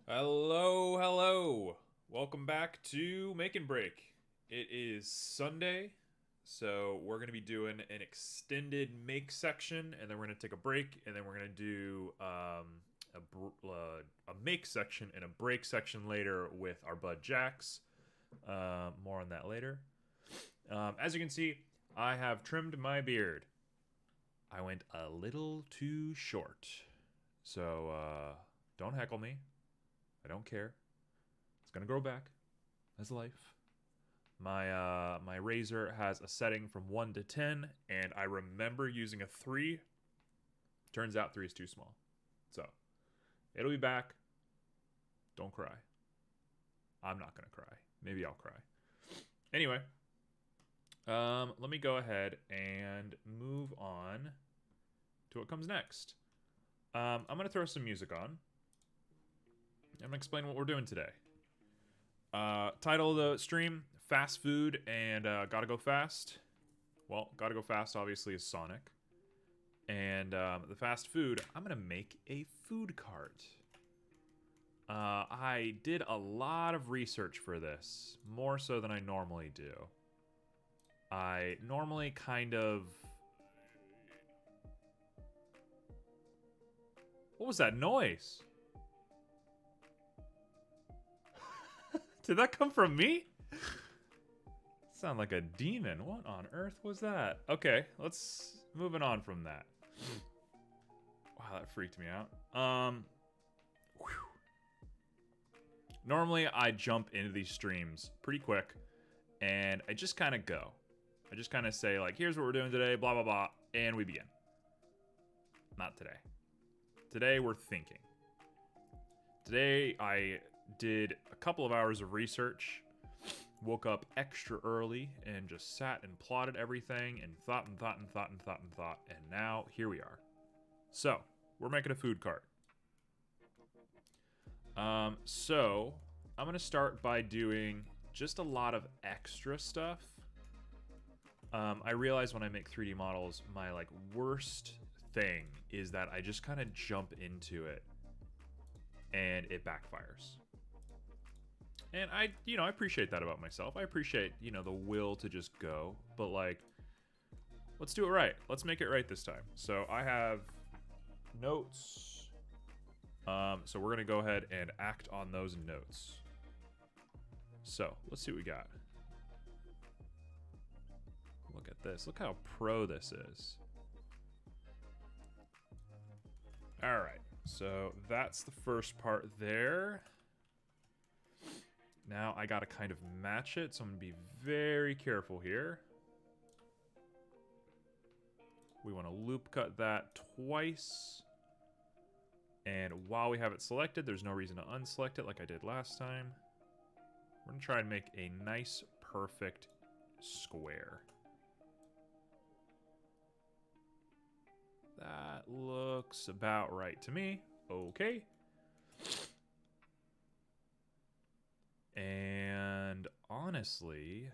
Hello, hello. Welcome back to Make and Break. It is Sunday, so we're going to be doing an extended make section, and then we're going to take a break, and then we're going to do a make section and a break section later with our bud Jax. More on that later. As you can see, I have trimmed my beard. I went a little too short, so don't heckle me. I don't care. It's gonna grow back. That's life. My razor has a setting from 1 to 10, and I remember using a 3. Turns out 3 is too small. So it'll be back. Don't cry. I'm not gonna cry. Maybe I'll cry. Anyway, let me go ahead and move on to what comes next. I'm gonna throw some music on. I'm gonna explain what we're doing today. Title of the stream: Fast Food and Gotta Go Fast. Well, Gotta Go Fast obviously is Sonic, and the fast food. I'm gonna make a food cart. I did a lot of research for this, more so than I normally do. I normally kind of. What was that noise? Did that come from me? Sound like a demon. What on earth was that? Okay, let's moving on from that. Wow, that freaked me out. Whew. Normally I jump into these streams pretty quick, and I just kind of go. I just kind of say like, here's what we're doing today, blah blah blah, and we begin. Not today. Today we're thinking. Today I did a couple of hours of research. Woke up extra early and just sat and plotted everything and thought and thought and thought and thought and thought, and now here we are. So, we're making a food cart. So I'm gonna start by doing just a lot of extra stuff. I realize when I make 3D models, my like worst thing is that I just kind of jump into it and it backfires. And I appreciate that about myself. I appreciate, the will to just go, but like, let's do it right. Let's make it right this time. So I have notes. So we're gonna go ahead and act on those notes. So let's see what we got. Look at this. Look how pro this is. All right. So that's the first part there. Now I gotta kind of match it, so I'm gonna be very careful here. We want to loop cut that twice. And while we have it selected, there's no reason to unselect it like I did last time. We're gonna try and make a nice, perfect square. That looks about right to me. Okay. And honestly,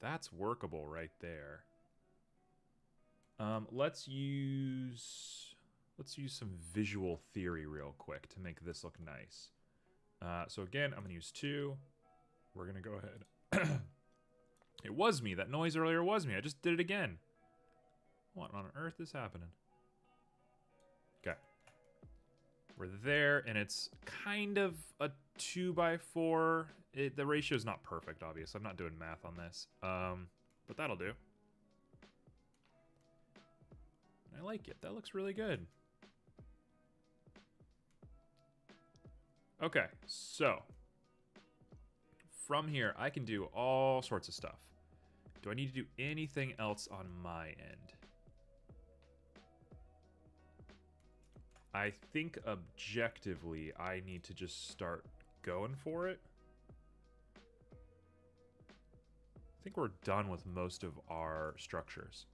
that's workable right there. Let's use some visual theory real quick to make this look nice. So again, I'm gonna use 2. We're gonna go ahead. It was me. That noise earlier was me. I just did it again. What on earth is happening? Okay. We're there, and it's kind of a 2x4. The ratio is not perfect, obviously. I'm not doing math on this. But that'll do. I like it. That looks really good. Okay, so from here, I can do all sorts of stuff. Do I need to do anything else on my end? I think objectively, I need to just start going for it. I think we're done with most of our structures.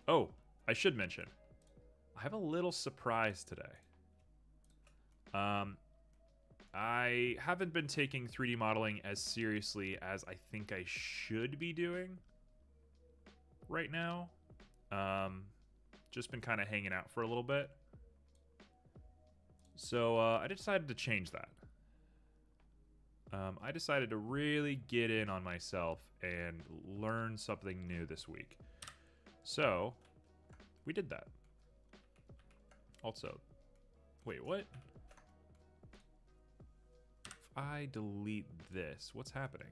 Oh, I should mention, I have a little surprise today. I haven't been taking 3D modeling as seriously as I think I should be doing right now. Just been kind of hanging out for a little bit. So I decided to change that. I decided to really get in on myself and learn something new this week. So we did that. Also, wait, what? If I delete this, what's happening?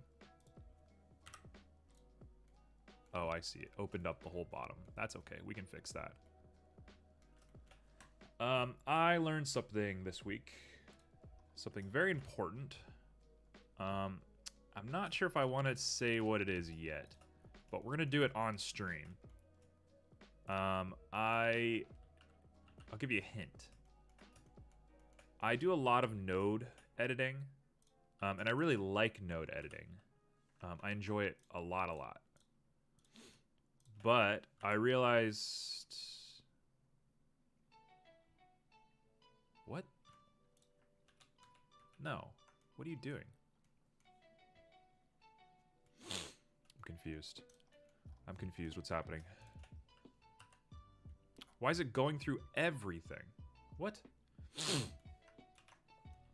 Oh, I see it. Opened up the whole bottom. That's okay. We can fix that. I learned something this week. Something very important. I'm not sure if I want to say what it is yet, but we're going to do it on stream. I'll give you a hint. I do a lot of node editing, and I really like node editing. I enjoy it a lot. But I realized... What? No. What are you doing? I'm confused. I'm confused. What's happening? Why is it going through everything? What?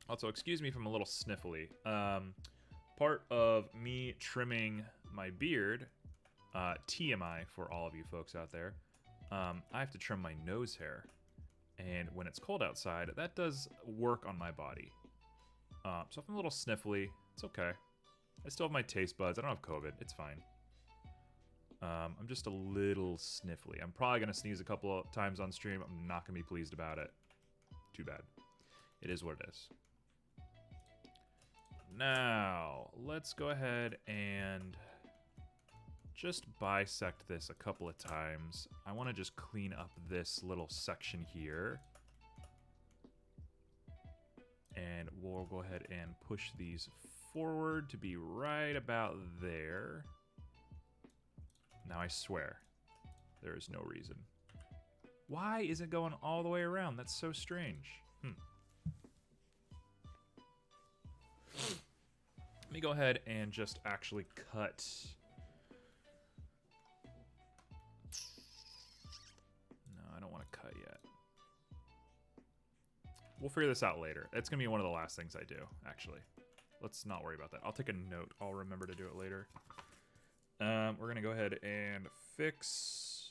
Also, excuse me if I'm a little sniffly. Part of me trimming my beard, TMI for all of you folks out there, I have to trim my nose hair. And when it's cold outside, that does work on my body. So if I'm a little sniffly, it's okay. I still have my taste buds. I don't have COVID. It's fine. I'm just a little sniffly. I'm probably going to sneeze a couple of times on stream. I'm not going to be pleased about it. Too bad. It is what it is. Now, let's go ahead and just bisect this a couple of times. I want to just clean up this little section here. And we'll go ahead and push these forward to be right about there. Now I swear, there is no reason. Why is it going all the way around? That's so strange. Let me go ahead and just actually cut. No, I don't want to cut yet. We'll figure this out later. It's going to be one of the last things I do, actually. Let's not worry about that. I'll take a note. I'll remember to do it later. We're going to go ahead and fix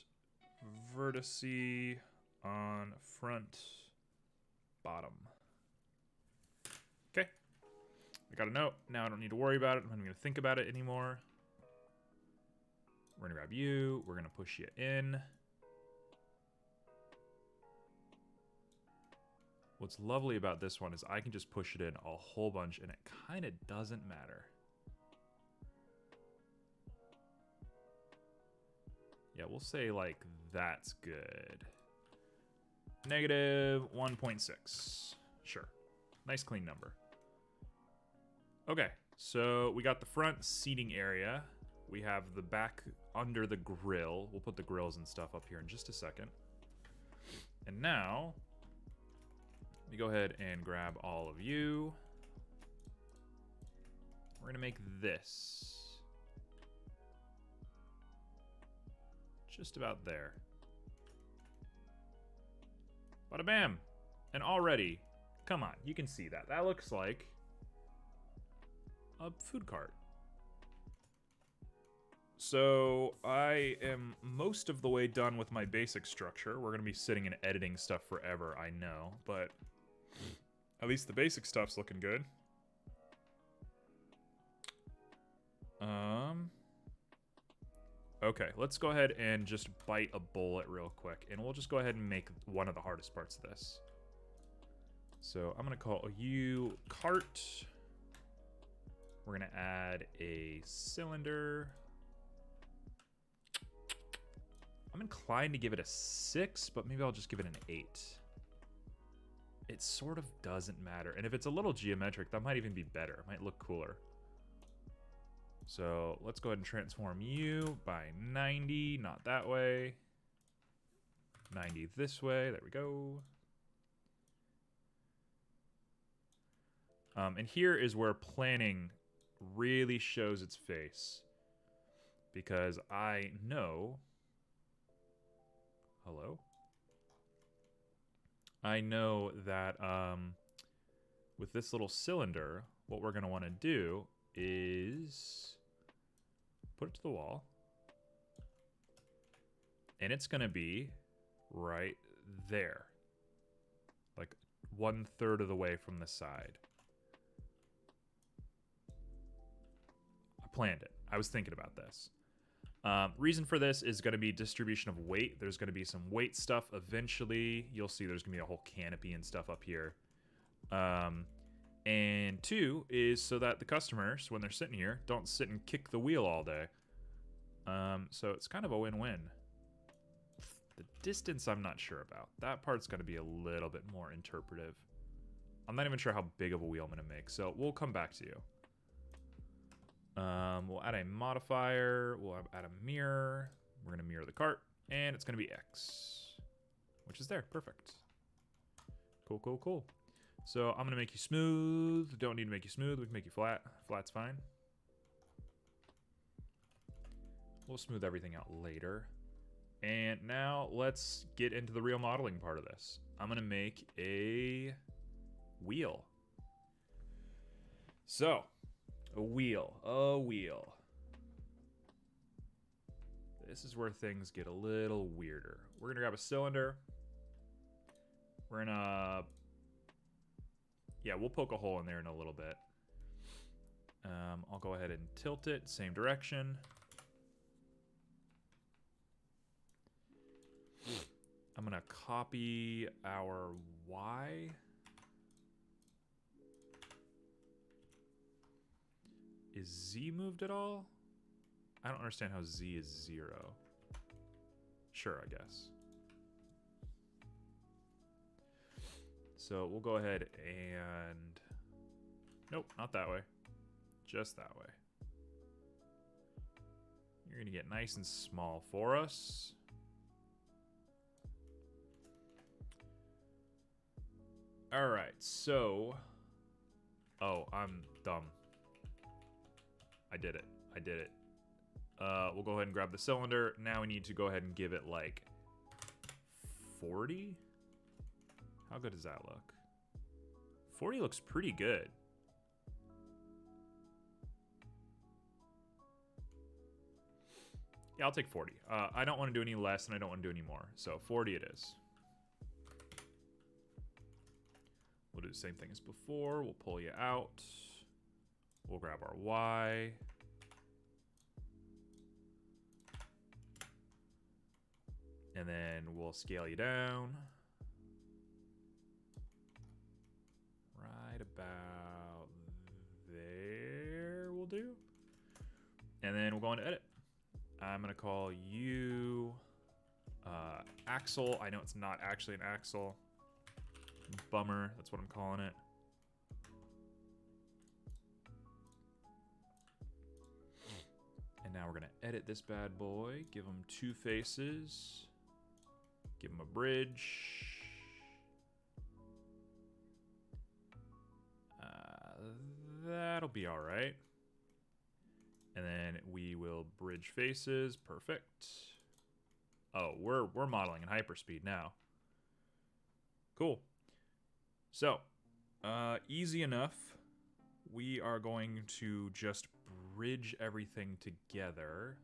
vertice on front bottom. Okay. I got a note. Now I don't need to worry about it. I'm not going to think about it anymore. We're going to grab you. We're going to push you in. What's lovely about this one is I can just push it in a whole bunch and it kind of doesn't matter. Yeah, we'll say like that's good. Negative 1.6. Sure. Nice clean number. Okay, so we got the front seating area. We have the back under the grill. We'll put the grills and stuff up here in just a second. And now, let me go ahead and grab all of you. We're gonna make this. Just about there. Bada bam! And already, come on, you can see that. That looks like a food cart. So I am most of the way done with my basic structure. We're going to be sitting and editing stuff forever, I know, but at least the basic stuff's looking good. Okay, let's go ahead and just bite a bullet real quick, and we'll just go ahead and make one of the hardest parts of this. So I'm going to call you cart. We're going to add a cylinder. I'm inclined to give it a 6, but maybe I'll just give it an 8. It sort of doesn't matter. And if it's a little geometric, that might even be better. It might look cooler. So let's go ahead and transform you by 90. Not that way. 90 this way. There we go. And here is where planning really shows its face. Because I know... Hello? I know that with this little cylinder, what we're going to want to do is put it to the wall. And it's going to be right there. Like 1/3 of the way from the side. I planned it. I was thinking about this. Reason for this is going to be distribution of weight. There's going to be some weight stuff eventually. You'll see there's going to be a whole canopy and stuff up here. And 2 is so that the customers, when they're sitting here, don't sit and kick the wheel all day. So it's kind of a win-win. The distance I'm not sure about. That part's going to be a little bit more interpretive. I'm not even sure how big of a wheel I'm going to make, so we'll come back to you. We'll add a modifier. We'll add a mirror. We're going to mirror the cart, and it's going to be X, which is there. Perfect. Cool, cool, cool. So I'm going to make you smooth. Don't need to make you smooth. We can make you flat. Flat's fine. We'll smooth everything out later. And now let's get into the real modeling part of this. I'm going to make a wheel. So, a wheel. This is where things get a little weirder. We're going to grab a cylinder. We're going to... Yeah, we'll poke a hole in there in a little bit. I'll go ahead and tilt it, same direction. I'm going to copy our Y. Is Z moved at all? I don't understand how Z is 0. Sure, I guess. So we'll go ahead and... Nope, not that way. Just that way. You're going to get nice and small for us. Alright, so... Oh, I'm dumb. I did it. We'll go ahead and grab the cylinder. Now we need to go ahead and give it like 40? How good does that look? 40 looks pretty good. Yeah, I'll take 40. I don't want to do any less and I don't want to do any more. So 40 it is. We'll do the same thing as before. We'll pull you out. We'll grab our Y. And then we'll scale you down. Right about there will do. And then we'll go into edit. I'm going to call you axle. I know it's not actually an axle. Bummer. That's what I'm calling it. And now we're going to edit this bad boy. Give him 2 faces. Give him a bridge. That'll be all right. And then we will bridge faces. Perfect. Oh, we're modeling in hyperspeed now. Cool. So, easy enough. We are going to just bridge everything together.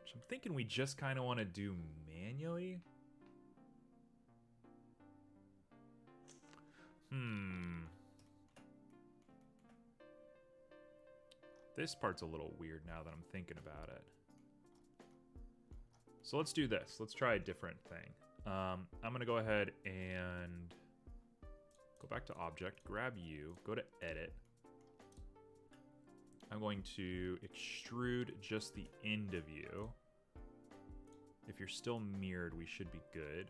Which I'm thinking we just kind of want to do manually. This part's a little weird now that I'm thinking about it. So let's do this. Let's try a different thing. I'm going to go ahead and go back to Object, grab you, go to Edit. I'm going to extrude just the end of you. If you're still mirrored, we should be good.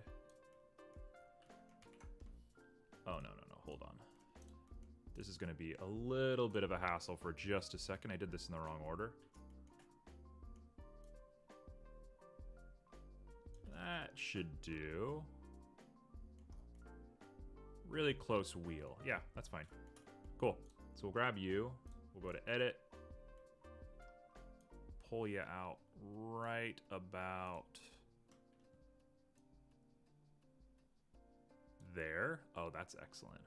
Oh, no, hold on. This is going to be a little bit of a hassle for just a second. I did this in the wrong order. That should do. Really close wheel. Yeah, that's fine. Cool. So we'll grab you. We'll go to Edit. Pull you out right about there. Oh, that's excellent.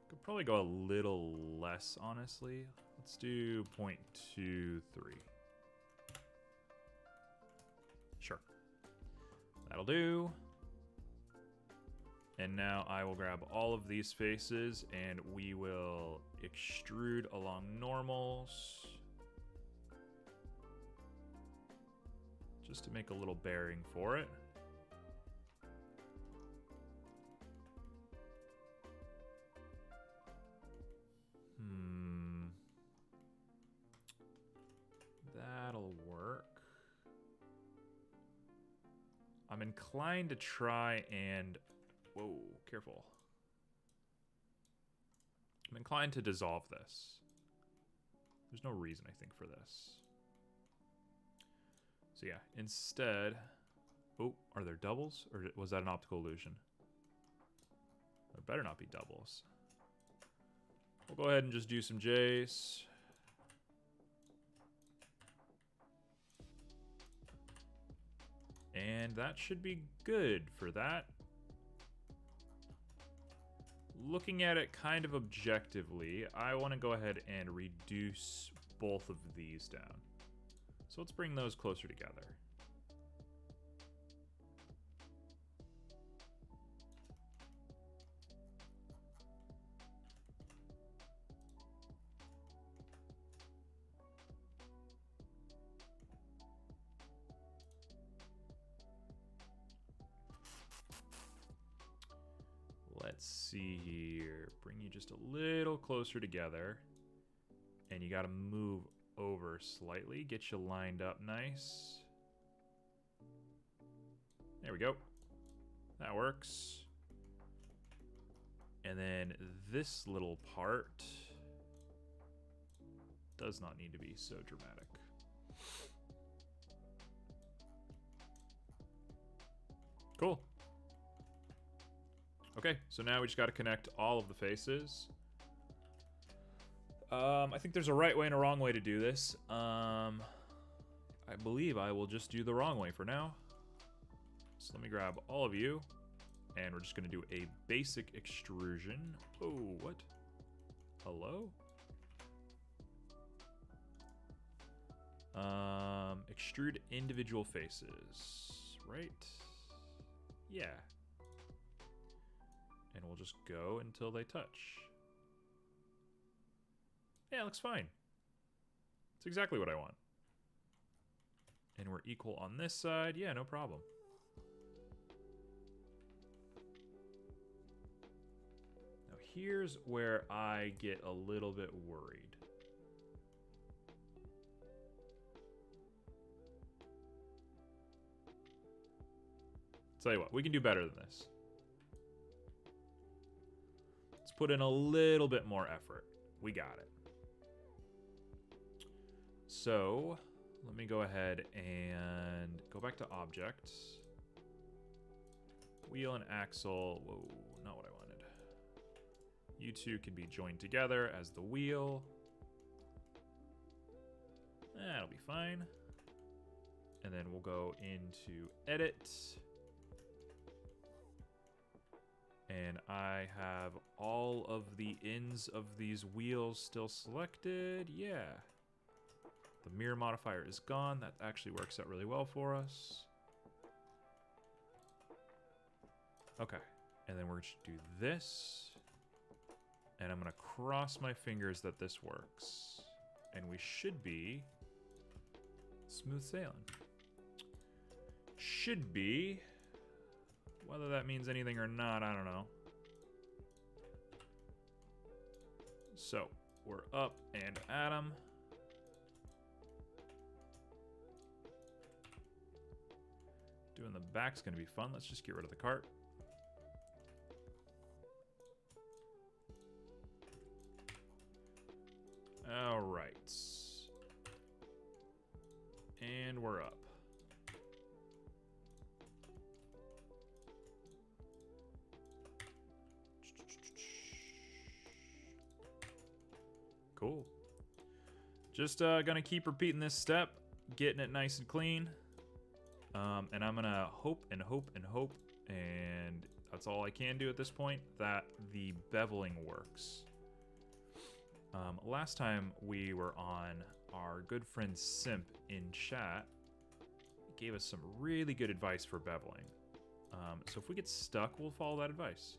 Could probably go a little less, honestly. Let's do 0.23. Sure. That'll do. And now I will grab all of these faces and we will extrude along normals. Just to make a little bearing for it. That'll work. I'm inclined to try and... Whoa, careful. I'm inclined to dissolve this. There's no reason, I think, for this. So yeah, instead... Oh, are there doubles? Or was that an optical illusion? There better not be doubles. We'll go ahead and just do some Jace. And that should be good for that. Looking at it kind of objectively, I want to go ahead and reduce both of these down. So let's bring those closer together. Let's see here. Bring you just a little closer together. And you gotta move over slightly. Get you lined up nice. There we go. That works. And then this little part does not need to be so dramatic. Cool. Okay, so now we just got to connect all of the faces. I think there's a right way and a wrong way to do this. I believe I will just do the wrong way for now. So let me grab all of you. And we're just going to do a basic extrusion. Oh, what? Hello? Extrude individual faces, right? Yeah. And we'll just go until they touch. Yeah, it looks fine. It's exactly what I want. And we're equal on this side. Yeah, no problem. Now here's where I get a little bit worried. Tell you what, we can do better than this. Let's put in a little bit more effort. We got it. So, let me go ahead and go back to objects. Wheel and axle. Whoa, not what I wanted. You two can be joined together as the wheel. That'll be fine. And then we'll go into edit. And I have all of the ends of these wheels still selected. Yeah. The mirror modifier is gone. That actually works out really well for us. Okay. And then we're going to do this. And I'm going to cross my fingers that this works. And we should be smooth sailing. Should be. Whether that means anything or not, I don't know. So, we're up and at 'em. Doing the back's gonna be fun. Let's just get rid of the cart. All right. And we're up. Cool. Just gonna keep repeating this step, getting it nice and clean. And I'm gonna hope and hope and hope, and that's all I can do at this point, that the beveling works. Last time we were on, our good friend Simp in chat gave us some really good advice for beveling. So if we get stuck, we'll follow that advice.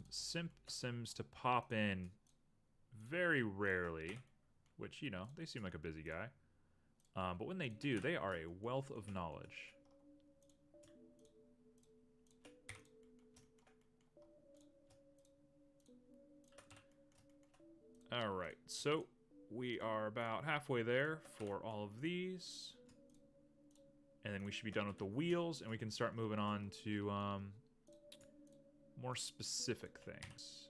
Simp seems to pop in very rarely, which, you know, they seem like a busy guy. But when they do, they are a wealth of knowledge. Alright, so we are about halfway there for all of these. And then we should be done with the wheels, and we can start moving on to more specific things.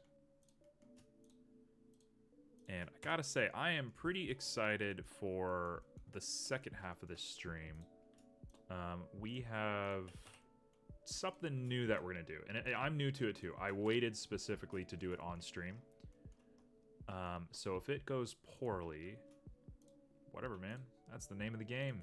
And I gotta say, I am pretty excited for the second half of this stream. We have something new that we're gonna do, and I'm new to it too. I waited specifically to do it on stream. So if it goes poorly, whatever, man. That's the name of the game.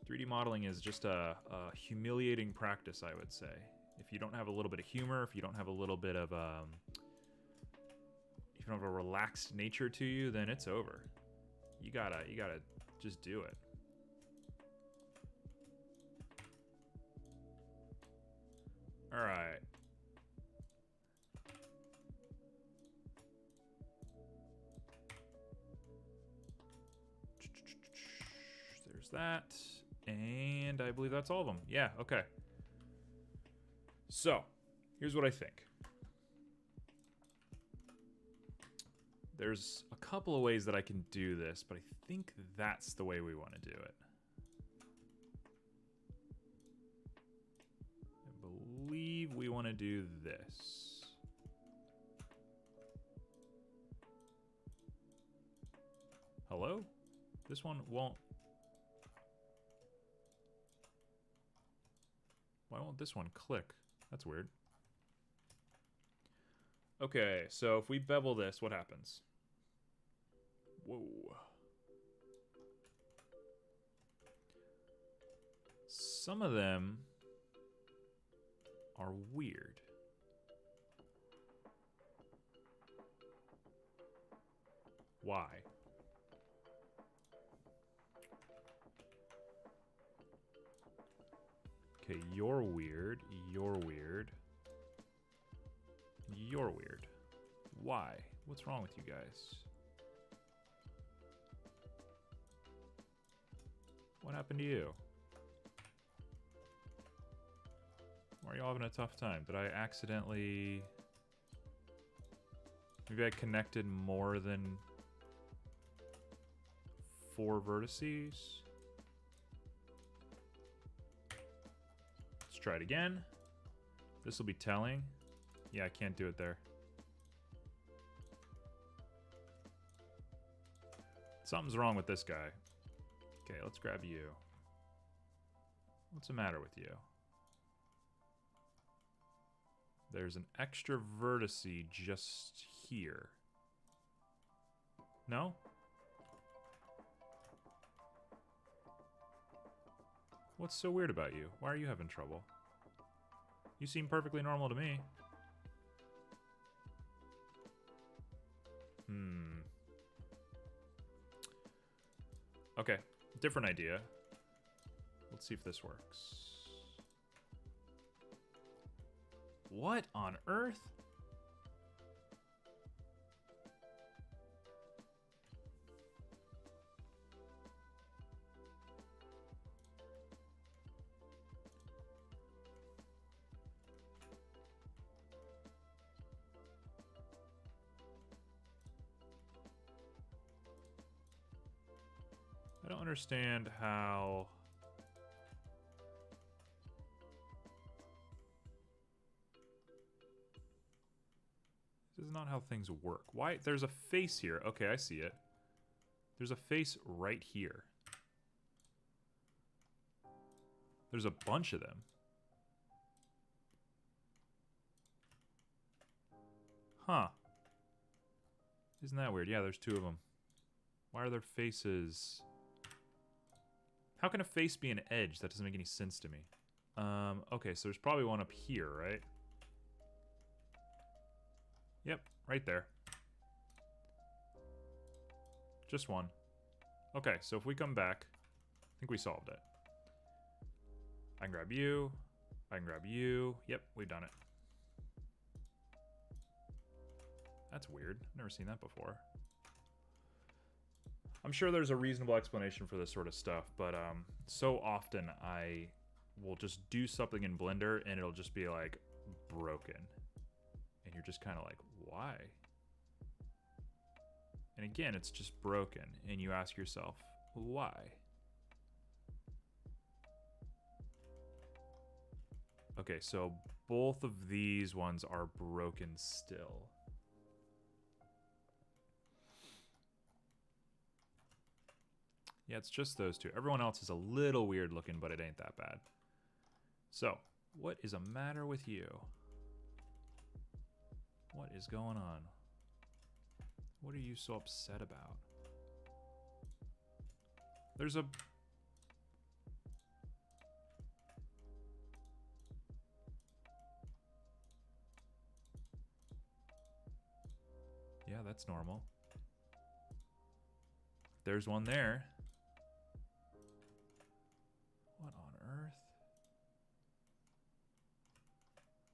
3D modeling is just a humiliating practice, I would say. If you don't have a little bit of humor, if you don't have a little bit of if you don't have a relaxed nature to you, then it's over. You gotta just do it. All right. There's that. And I believe that's all of them. Yeah, okay. So, here's what I think. There's a couple of ways that I can do this, but I think that's the way we want to do it. I believe we want to do this. Hello? This one won't... Why won't this one click? That's weird. Okay, so if we bevel this, what happens? Whoa. Some of them are weird. Why? Okay, you're weird, you're weird, you're weird. Why? What's wrong with you guys? What happened to you? Why are y'all having a tough time? Did I accidentally... Maybe I connected more than 4 vertices? Let's try it again. This will be telling. Yeah, I can't do it there. Something's wrong with this guy. Okay, let's grab you. What's the matter with you? There's an extra vertice just here. No? What's so weird about you? Why are you having trouble? You seem perfectly normal to me. Okay, different idea. Let's see if this works. What on earth? I don't understand how... This is not how things work. Why? There's a face here. Okay, I see it. There's a face right here. There's a bunch of them. Huh. Isn't that weird? Yeah, there's two of them. Why are their faces... How can a face be an edge? That doesn't make any sense to me. Okay, so there's probably one up here, right? Yep, right there. Just one. Okay, so if we come back, I think we solved it. I can grab you. I can grab you. Yep, we've done it. That's weird. Never seen that before. I'm sure there's a reasonable explanation for this sort of stuff, but so often I will just do something in Blender and it'll just be like broken. And you're just kind of like, why? And again, it's just broken. And you ask yourself, why? Okay, so both of these ones are broken still. Yeah, it's just those two. Everyone else is a little weird looking, but it ain't that bad. So, what is a matter with you? What is going on? What are you so upset about? There's a... Yeah, that's normal. There's one there. What on earth?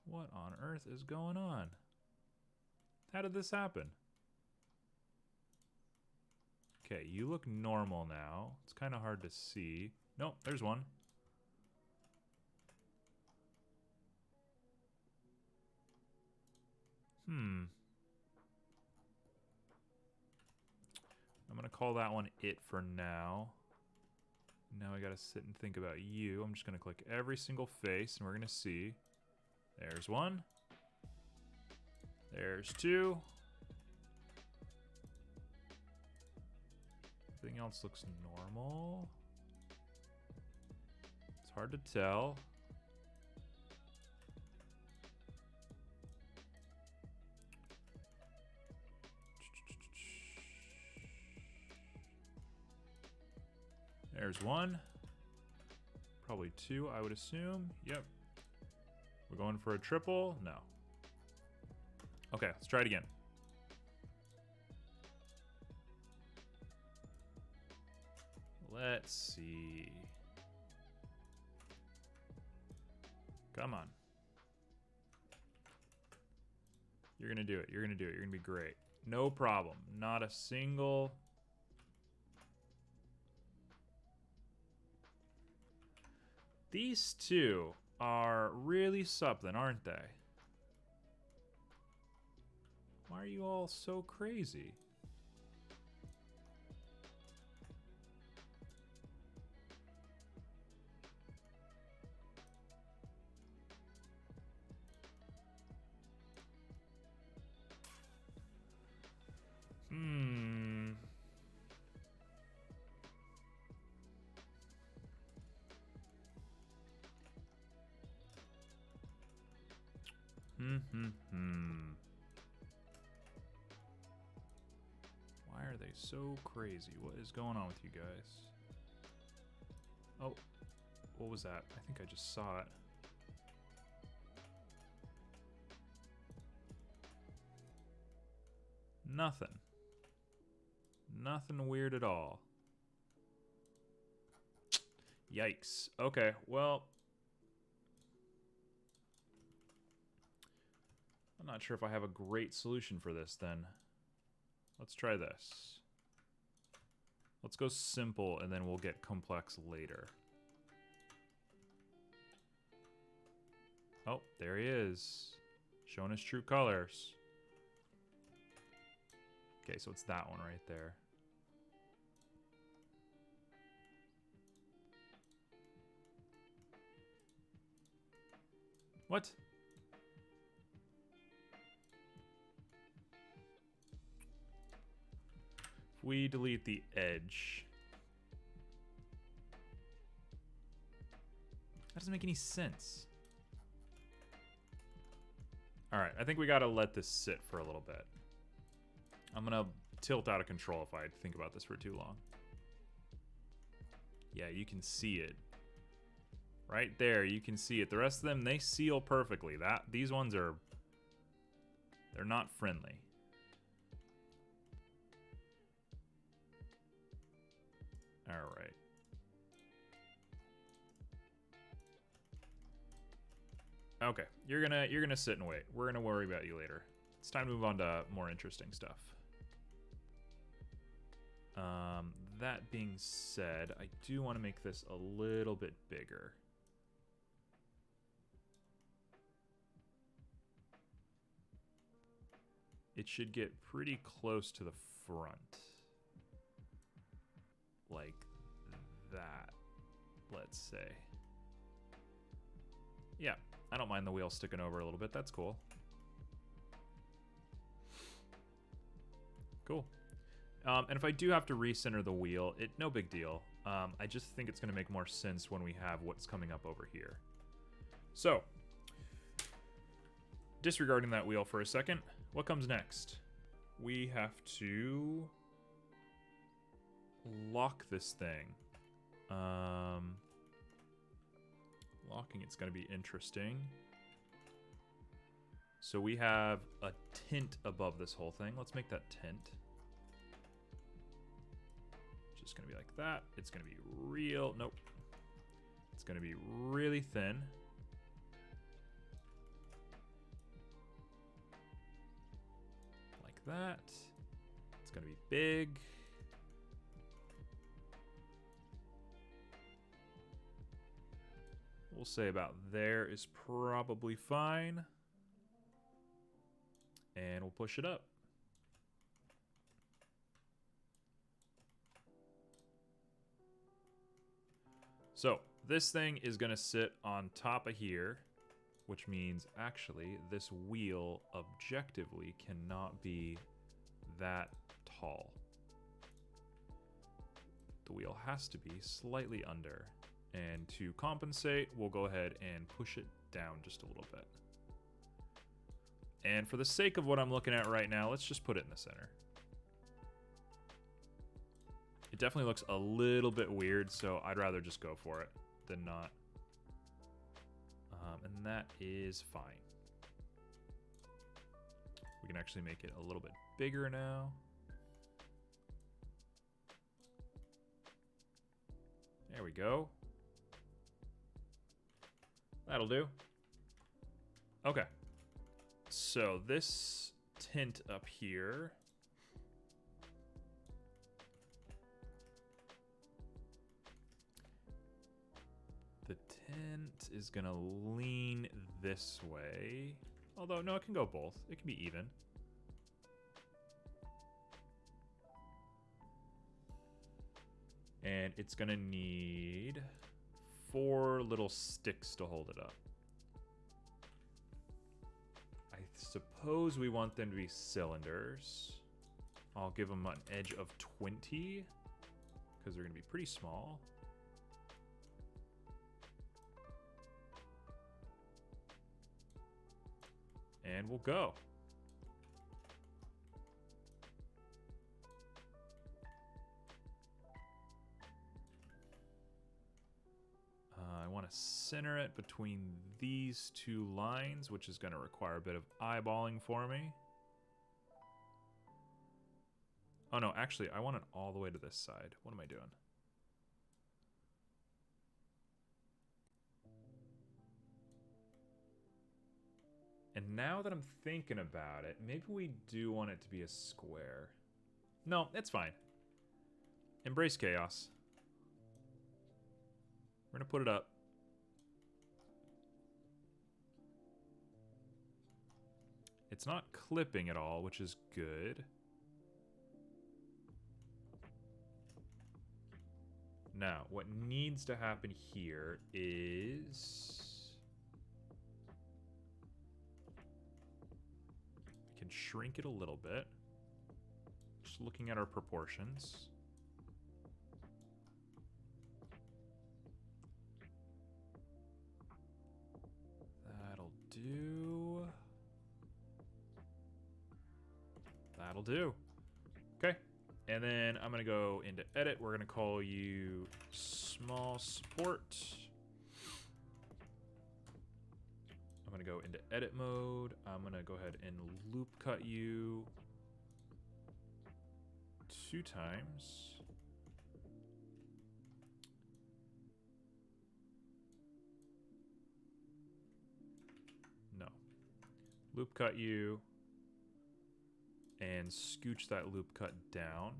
What on earth is going on? How did this happen? Okay, you look normal now. It's kind of hard to see. Nope, there's one. I'm gonna call that one it for now. Now I gotta sit and think about you. I'm just gonna click every single face and we're gonna see. There's one. There's two. Everything else looks normal. It's hard to tell. There's one. Probably two, I would assume. Yep. We're going for a triple? No. Okay, let's try it again. Let's see. Come on. You're gonna do it. You're gonna do it. You're gonna be great. No problem. Not a single... These two are really something, aren't they? Why are you all so crazy? Why are they so crazy? What is going on with you guys? Oh, what was that? I think I just saw it. Nothing. Nothing weird at all. Yikes. Okay, well... I'm not sure if I have a great solution for this then. Let's try this. Let's go simple and then we'll get complex later. Oh, there he is. Showing his true colors. Okay, so it's that one right there. What? If we delete the edge... That doesn't make any sense. Alright, I think we gotta let this sit for a little bit. I'm gonna tilt out of control if I think about this for too long. Yeah, you can see it. Right there, you can see it. The rest of them, they seal perfectly. These ones are... they're not friendly. Alright. Okay, you're gonna sit and wait. We're gonna worry about you later. It's time to move on to more interesting stuff. That being said, I do want to make this a little bit bigger. It should get pretty close to the front. Like that, let's say. Yeah, I don't mind the wheel sticking over a little bit. That's cool. Cool. And if I do have to recenter the wheel, no big deal. I just think it's going to make more sense when we have what's coming up over here. So, disregarding that wheel for a second, what comes next? We have to lock this thing. Locking it's going to be interesting. So we have a tint above this whole thing. Let's make that tint. Just going to be like that. It's going to be real... nope. It's going to be really thin. Like that. It's going to be big. We'll say about there is probably fine. And we'll push it up. So this thing is going to sit on top of here, which means actually this wheel objectively cannot be that tall. The wheel has to be slightly under. And to compensate, we'll go ahead and push it down just a little bit. And for the sake of what I'm looking at right now, let's just put it in the center. It definitely looks a little bit weird, so I'd rather just go for it than not. And that is fine. We can actually make it a little bit bigger now. There we go. That'll do. Okay. So this tint up here... the tint is gonna lean this way. Although, no, it can go both. It can be even. And it's gonna need 4 little sticks to hold it up. I suppose we want them to be cylinders. I'll give them an edge of 20 because they're gonna be pretty small. And we'll go. I want to center it between these 2 lines, which is going to require a bit of eyeballing for me. Oh no, actually, I want it all the way to this side. What am I doing? And now that I'm thinking about it, maybe we do want it to be a square. No, it's fine. Embrace chaos. We're gonna put it up. It's not clipping at all, which is good. Now, what needs to happen here is... can shrink it a little bit. Just looking at our proportions. That'll do. That'll do. Okay. And then I'm going to go into edit. We're going to call you small support. I'm going to go into edit mode. I'm going to go ahead and loop cut you 2 times. No. Loop cut you and scooch that loop cut down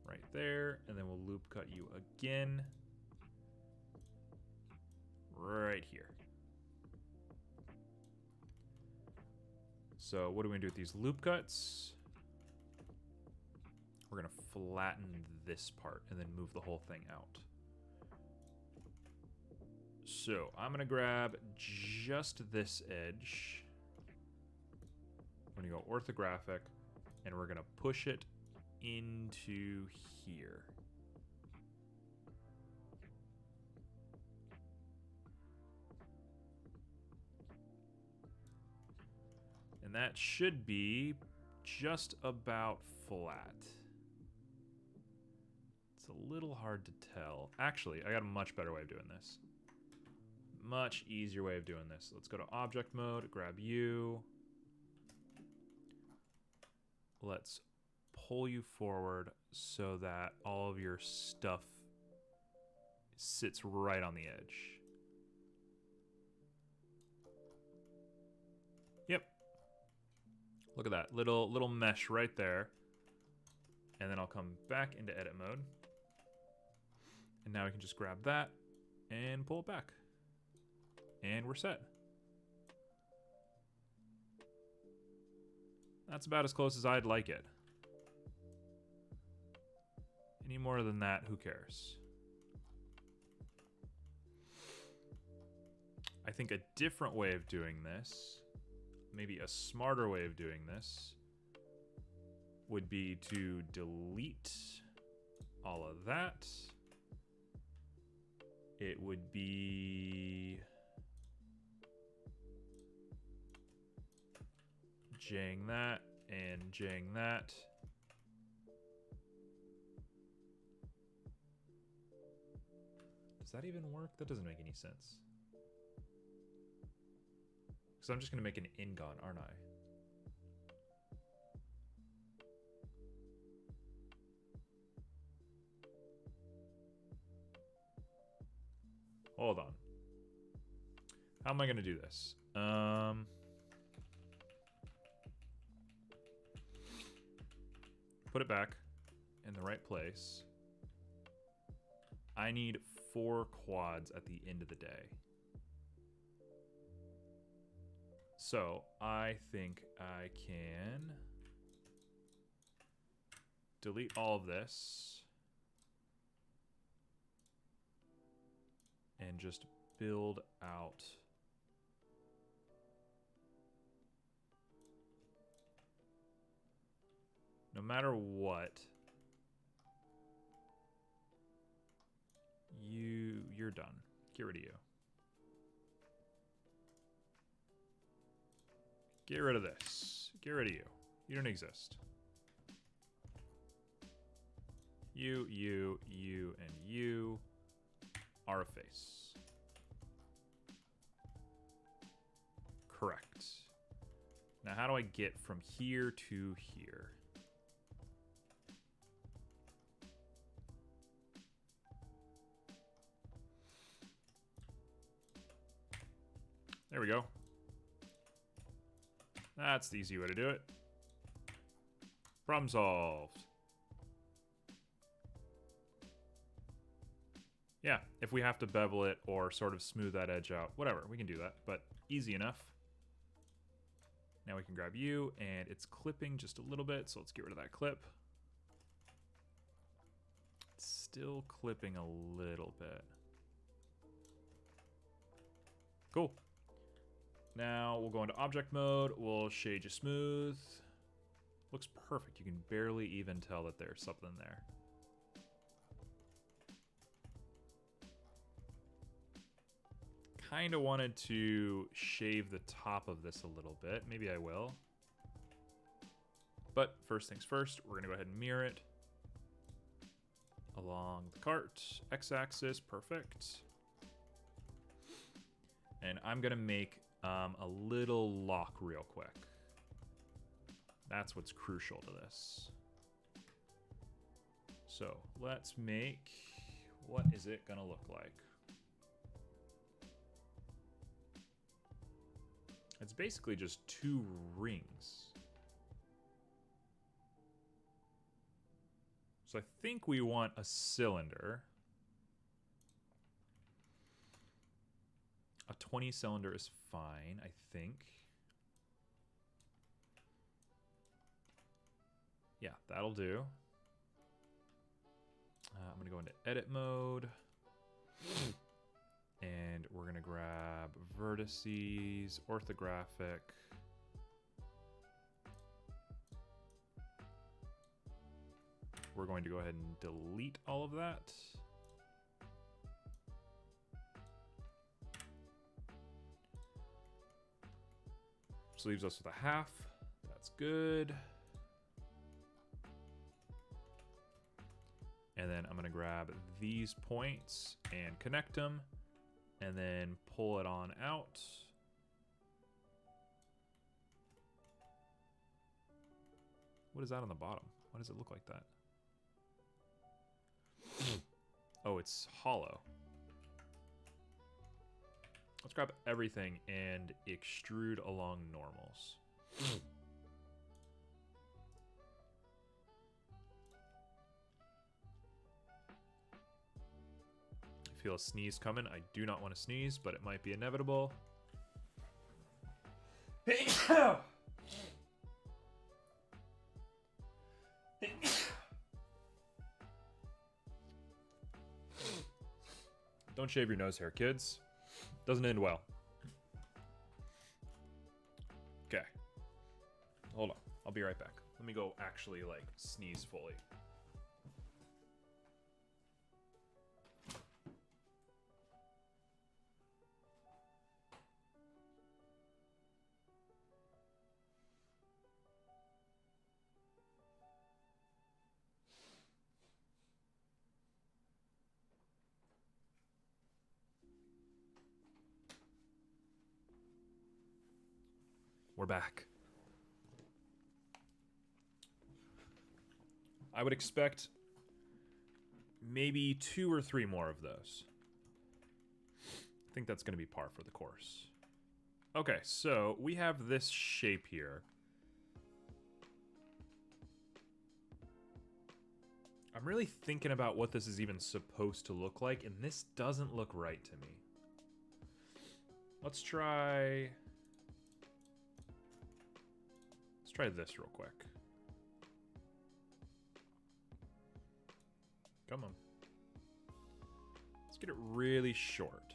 right there, and then we'll loop cut you again right here. So what are we gonna do with these loop cuts? We're gonna flatten this part and then move the whole thing out. So I'm gonna grab just this edge. We're gonna go orthographic, and we're gonna push it into here. And that should be just about flat. It's a little hard to tell. Actually, I got a much better way of doing this. Much easier way of doing this. Let's go to object mode, grab you. Let's pull you forward so that all of your stuff sits right on the edge. Yep. Look at that little mesh right there. And then I'll come back into edit mode. And now we can just grab that and pull it back. And we're set. That's about as close as I'd like it. Any more than that, who cares? I think a different way of doing this, maybe a smarter way of doing this, would be to delete all of that. It would be jang that and jang that. Does that even work? That doesn't make any sense. Because I'm just going to make an ingon, aren't I? Hold on. How am I going to do this? Put it back in the right place. I need 4 quads at the end of the day. So I think I can delete all of this and just build out no matter what. You're done. Get rid of you. Get rid of this. Get rid of you. You don't exist. You, and you are a face. Correct. Now how do I get from here to here? There we go. That's the easy way to do it. Problem solved. Yeah, if we have to bevel it or sort of smooth that edge out, whatever, we can do that, but easy enough. Now we can grab you, and it's clipping just a little bit, so let's get rid of that clip. It's still clipping a little bit. Cool. Now we'll go into object mode, we'll shade you smooth. Looks perfect, you can barely even tell that there's something there. Kind of wanted to shave the top of this a little bit. Maybe I will. But first things first, we're going to go ahead and mirror it along the cart. X-axis, perfect. And I'm going to make a little lock real quick. That's what's crucial to this. So let's make, what is it going to look like? It's basically just 2 rings. So I think we want a cylinder. A 20 cylinder is fine, I think. Yeah, that'll do. I'm going to go into edit mode. And we're going to grab vertices, orthographic. We're going to go ahead and delete all of that. Which leaves us with a half. That's good. And then I'm going to grab these points and connect them. And then pull it on out. What is that on the bottom? Why does it look like that? Oh, it's hollow. Let's grab everything and extrude along normals. I feel a sneeze coming. I do not want to sneeze, but it might be inevitable. Don't shave your nose hair, kids. Doesn't end well. Okay. Hold on. I'll be right back. Let me go actually, like, sneeze fully. We're back. I would expect maybe 2 or 3 more of those. I think that's going to be par for the course. Okay, so we have this shape here. I'm really thinking about what this is even supposed to look like, and this doesn't look right to me. Let's try this real quick. Come on. Let's get it really short.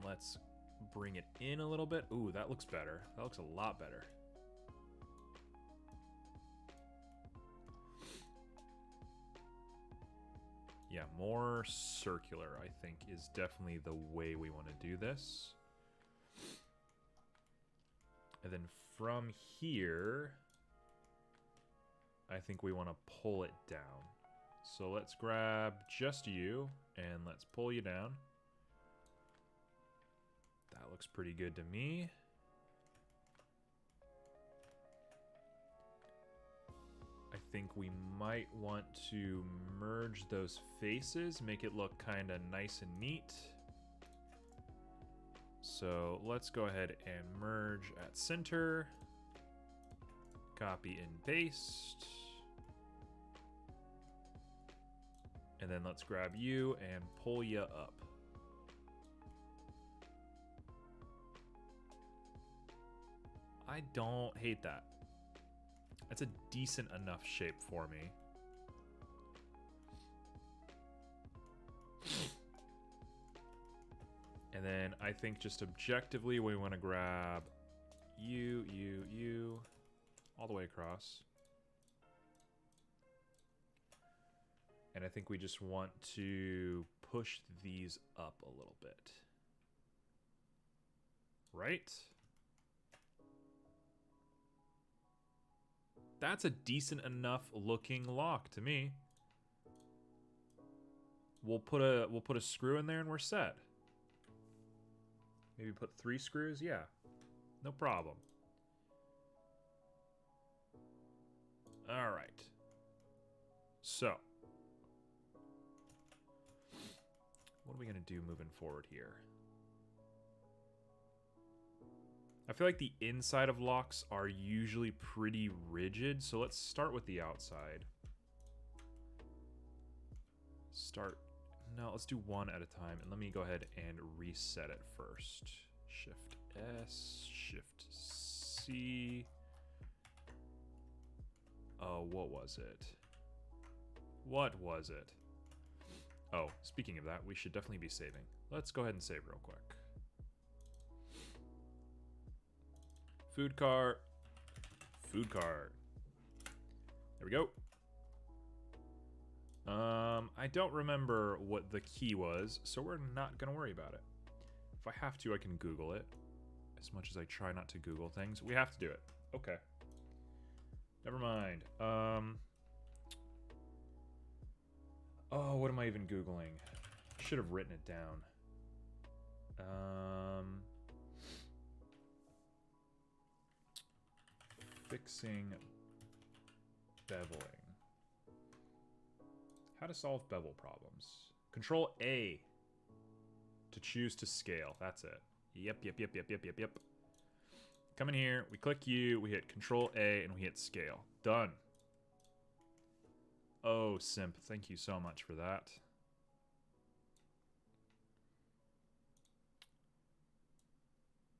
Let's bring it in a little bit. Ooh, that looks better. That looks a lot better. Yeah, more circular, I think, is definitely the way we want to do this. And then from here, I think we want to pull it down. So let's grab just you, and let's pull you down. That looks pretty good to me. I think we might want to merge those faces, make it look kind of nice and neat. So let's go ahead and merge at center. Copy and paste. And then let's grab you and pull you up. I don't hate that. That's a decent enough shape for me. And then I think just objectively we want to grab you, all the way across. And I think we just want to push these up a little bit. Right? That's a decent enough looking lock to me. We'll put a screw in there and we're set. Maybe put 3 screws? Yeah. No problem. All right. So, what are we going to do moving forward here? I feel like the inside of locks are usually pretty rigid, so let's start with the outside. No, let's do one at a time, and let me go ahead and reset it first. Shift S, Shift C. Oh, what was it? What was it? Oh, speaking of that, we should definitely be saving. Let's go ahead and save real quick. Food cart. Food cart. There we go. I don't remember what the key was, so we're not gonna worry about it. If I have to, I can Google it. As much as I try not to Google things, we have to do it. Okay. Never mind. Oh, what am I even Googling? Should have written it down. Fixing beveling. How to solve bevel problems. Control A to choose to scale. That's it. Yep. Come in here, we click U, we hit Control A, and we hit scale. Done. Oh, simp, thank you so much for that.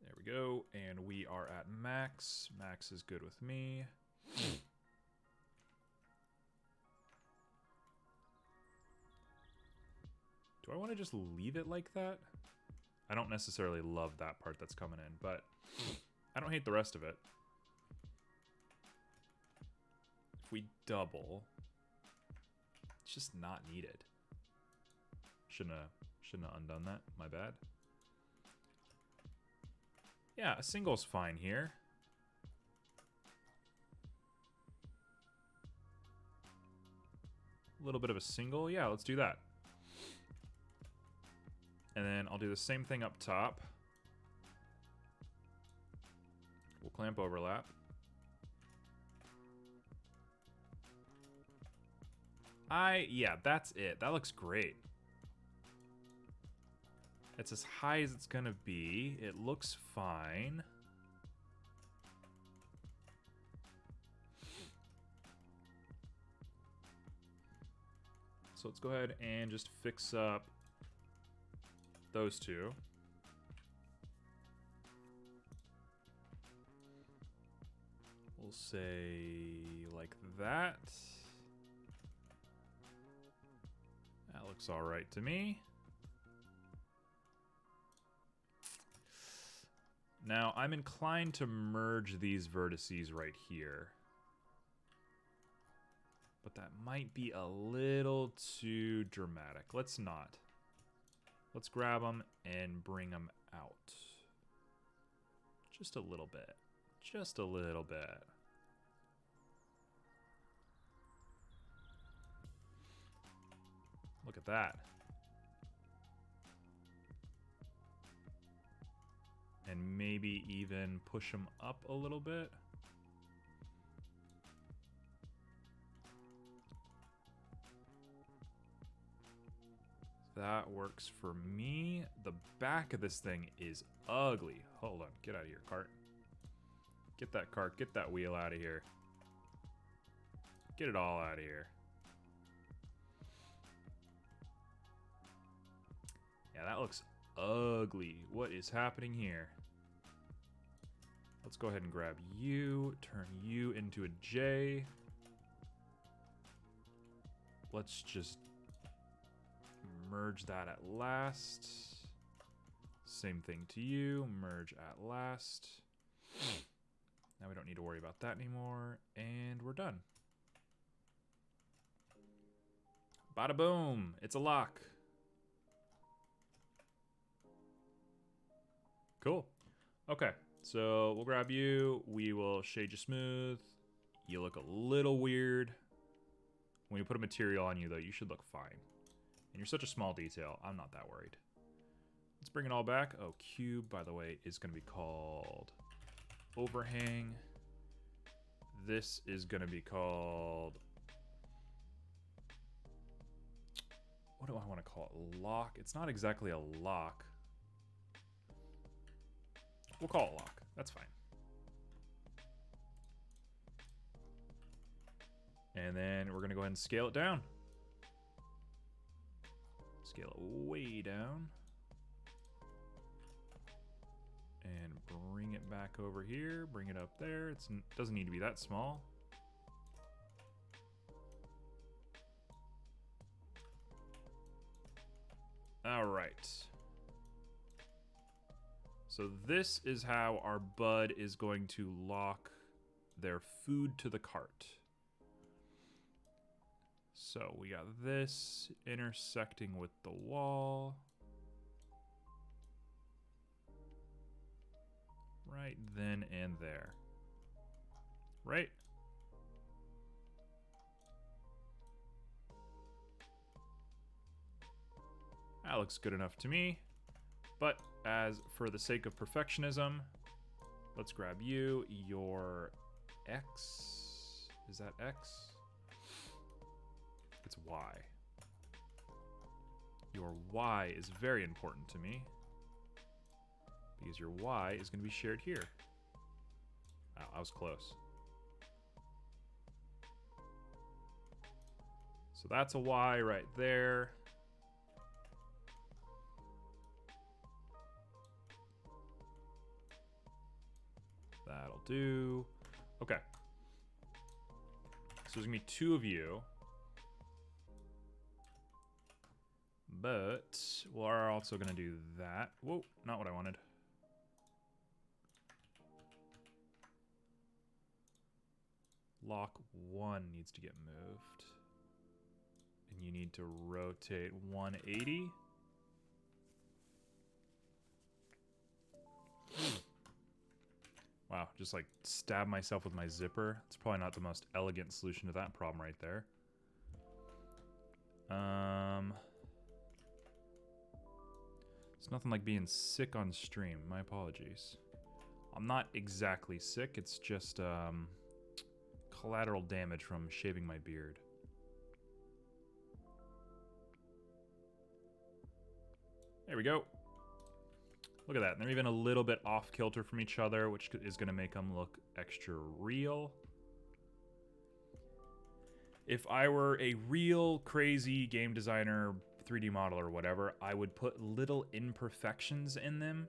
There we go, and we are at max. Max is good with me. Do I want to just leave it like that? I don't necessarily love that part that's coming in, but I don't hate the rest of it. If we double, it's just not needed. Shouldn't have undone that. My bad. Yeah, a single's fine here. A little bit of a single. Yeah, let's do that. And then I'll do the same thing up top. We'll clamp overlap. Yeah, that's it. That looks great. It's as high as it's gonna be. It looks fine. So let's go ahead and just fix up those two. We'll say like that. That looks all right to me. Now, I'm inclined to merge these vertices right here. But that might be a little too dramatic. Let's not. Let's grab them and bring them out. Just a little bit. Just a little bit. Look at that. And maybe even push them up a little bit. That works for me. The back of this thing is ugly. Hold on, get out of here, cart. Get that cart, get that wheel out of here. Get it all out of here. Yeah, that looks ugly. What is happening here? Let's go ahead and grab you, turn you into a J. Let's just merge that at last. Same thing to you, merge at last. Now we don't need to worry about that anymore, and we're done. Bada boom, it's a lock. Cool. Okay, so we'll grab you, we will shade you smooth, You look a little weird. When you put a material on you, though, you should look fine. And you're such a small detail, I'm not that worried. Let's bring it all back. Oh, cube, by the way, is going to be called overhang. This is going to be called... What do I want to call it? Lock. It's not exactly a lock. We'll call it lock. That's fine. And then we're going to go ahead and scale it down. Scale it way down. And bring it back over here. Bring it up there. It doesn't need to be that small. All right. So this is how our bud is going to lock their food to the cart. So we got this intersecting with the wall. Right then and there. Right? That looks good enough to me. But as for the sake of perfectionism, let's grab you, your X. Is that X? It's Y. Your Y is very important to me, because your Y is going to be shared here. Wow, I was close. So that's a Y right there. That'll do. Okay. So there's going to be two of you. But we're also going to do that. Whoa, not what I wanted. Lock 1 needs to get moved. And you need to rotate 180. Wow, just like stab myself with my zipper. It's probably not the most elegant solution to that problem right there. It's nothing like being sick on stream. My apologies. I'm not exactly sick. It's just collateral damage from shaving my beard. There we go. Look at that. And they're even a little bit off kilter from each other, which is going to make them look extra real. If I were a real crazy game designer, 3D model or whatever, I would put little imperfections in them.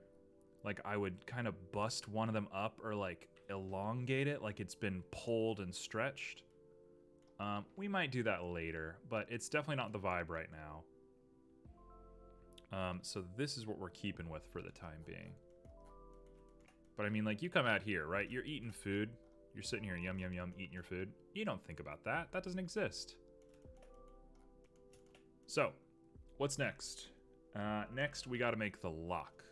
Like I would kind of bust one of them up or like elongate it like it's been pulled and stretched. We might do that later, but it's definitely not the vibe right now. So this is what we're keeping with for the time being. But I mean, like, you come out here, right? You're eating food. You're sitting here, yum, yum, yum, eating your food. You don't think about that. That doesn't exist. So, what's next? Next, we got to make the lock.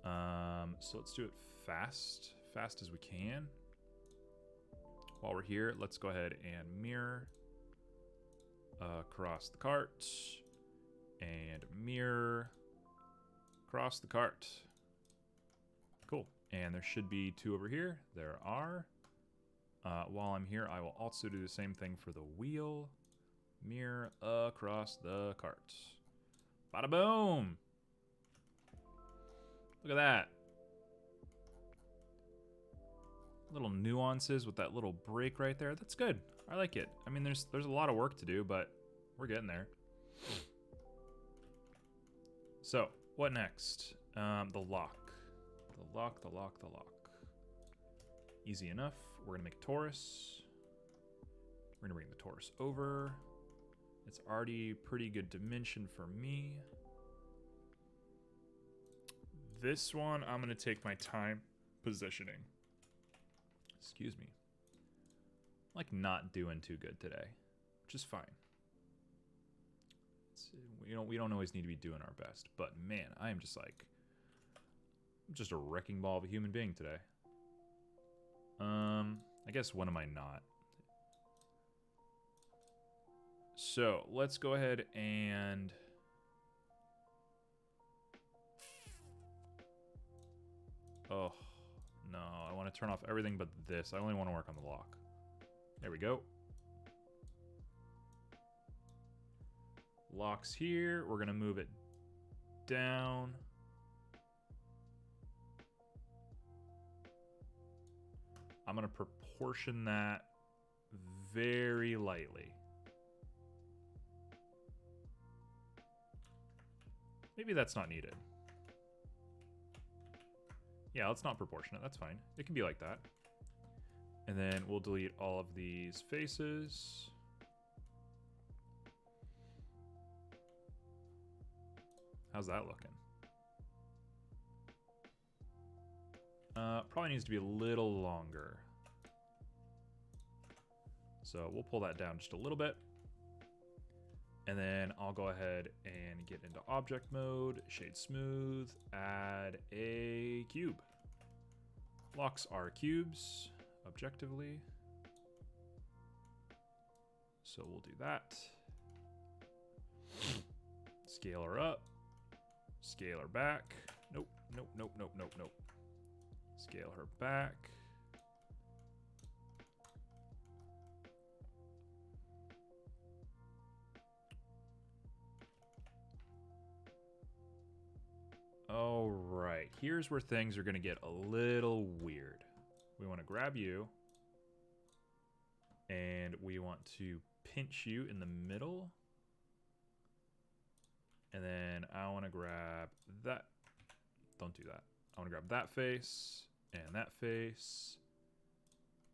So let's do it fast as we can. While we're here, let's go ahead and mirror across the cart. And mirror across the cart. Cool. And there should be two over here. There are. While I'm here, I will also do the same thing for the wheel. Mirror across the cart. Bada boom! Look at that. Little nuances with that little break right there. That's good. I like it. I mean, there's a lot of work to do, but we're getting there. So, what next? The lock. The lock. Easy enough. We're going to make a torus. We're going to bring the torus over. It's already pretty good dimension for me. This one, I'm going to take my time positioning. Excuse me. I'm like not doing too good today, which is fine. We don't always need to be doing our best, but man, I am just like, I'm just a wrecking ball of a human being today. I guess when am I not? So let's go ahead and... Oh, no. I want to turn off everything but this. I only want to work on the lock. There we go. Lock's here. We're going to move it down. I'm going to proportion that very lightly. Maybe that's not needed. Yeah, let's not proportion it. That's fine. It can be like that. And then we'll delete all of these faces. How's that looking? Probably needs to be a little longer. So we'll pull that down just a little bit. And then I'll go ahead and get into object mode, shade smooth, add a cube. Locks are cubes, objectively. So we'll do that. Scale her up, scale her back. Nope, nope, nope, nope, nope, nope. Scale her back. All right, here's where things are going to get a little weird. We want to grab you, and we want to pinch you in the middle. And then I want to grab that. Don't do that. I want to grab that face and that face.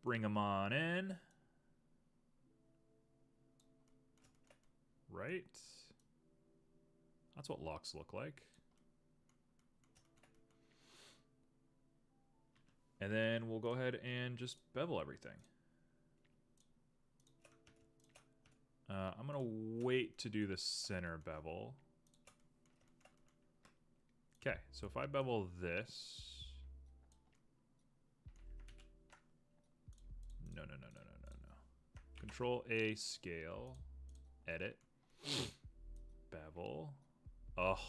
Bring them on in. Right? That's what locks look like. And then we'll go ahead and just bevel everything. I'm going to wait to do the center bevel. Okay, so if I bevel this... No. Control A, scale, edit, bevel. Oh,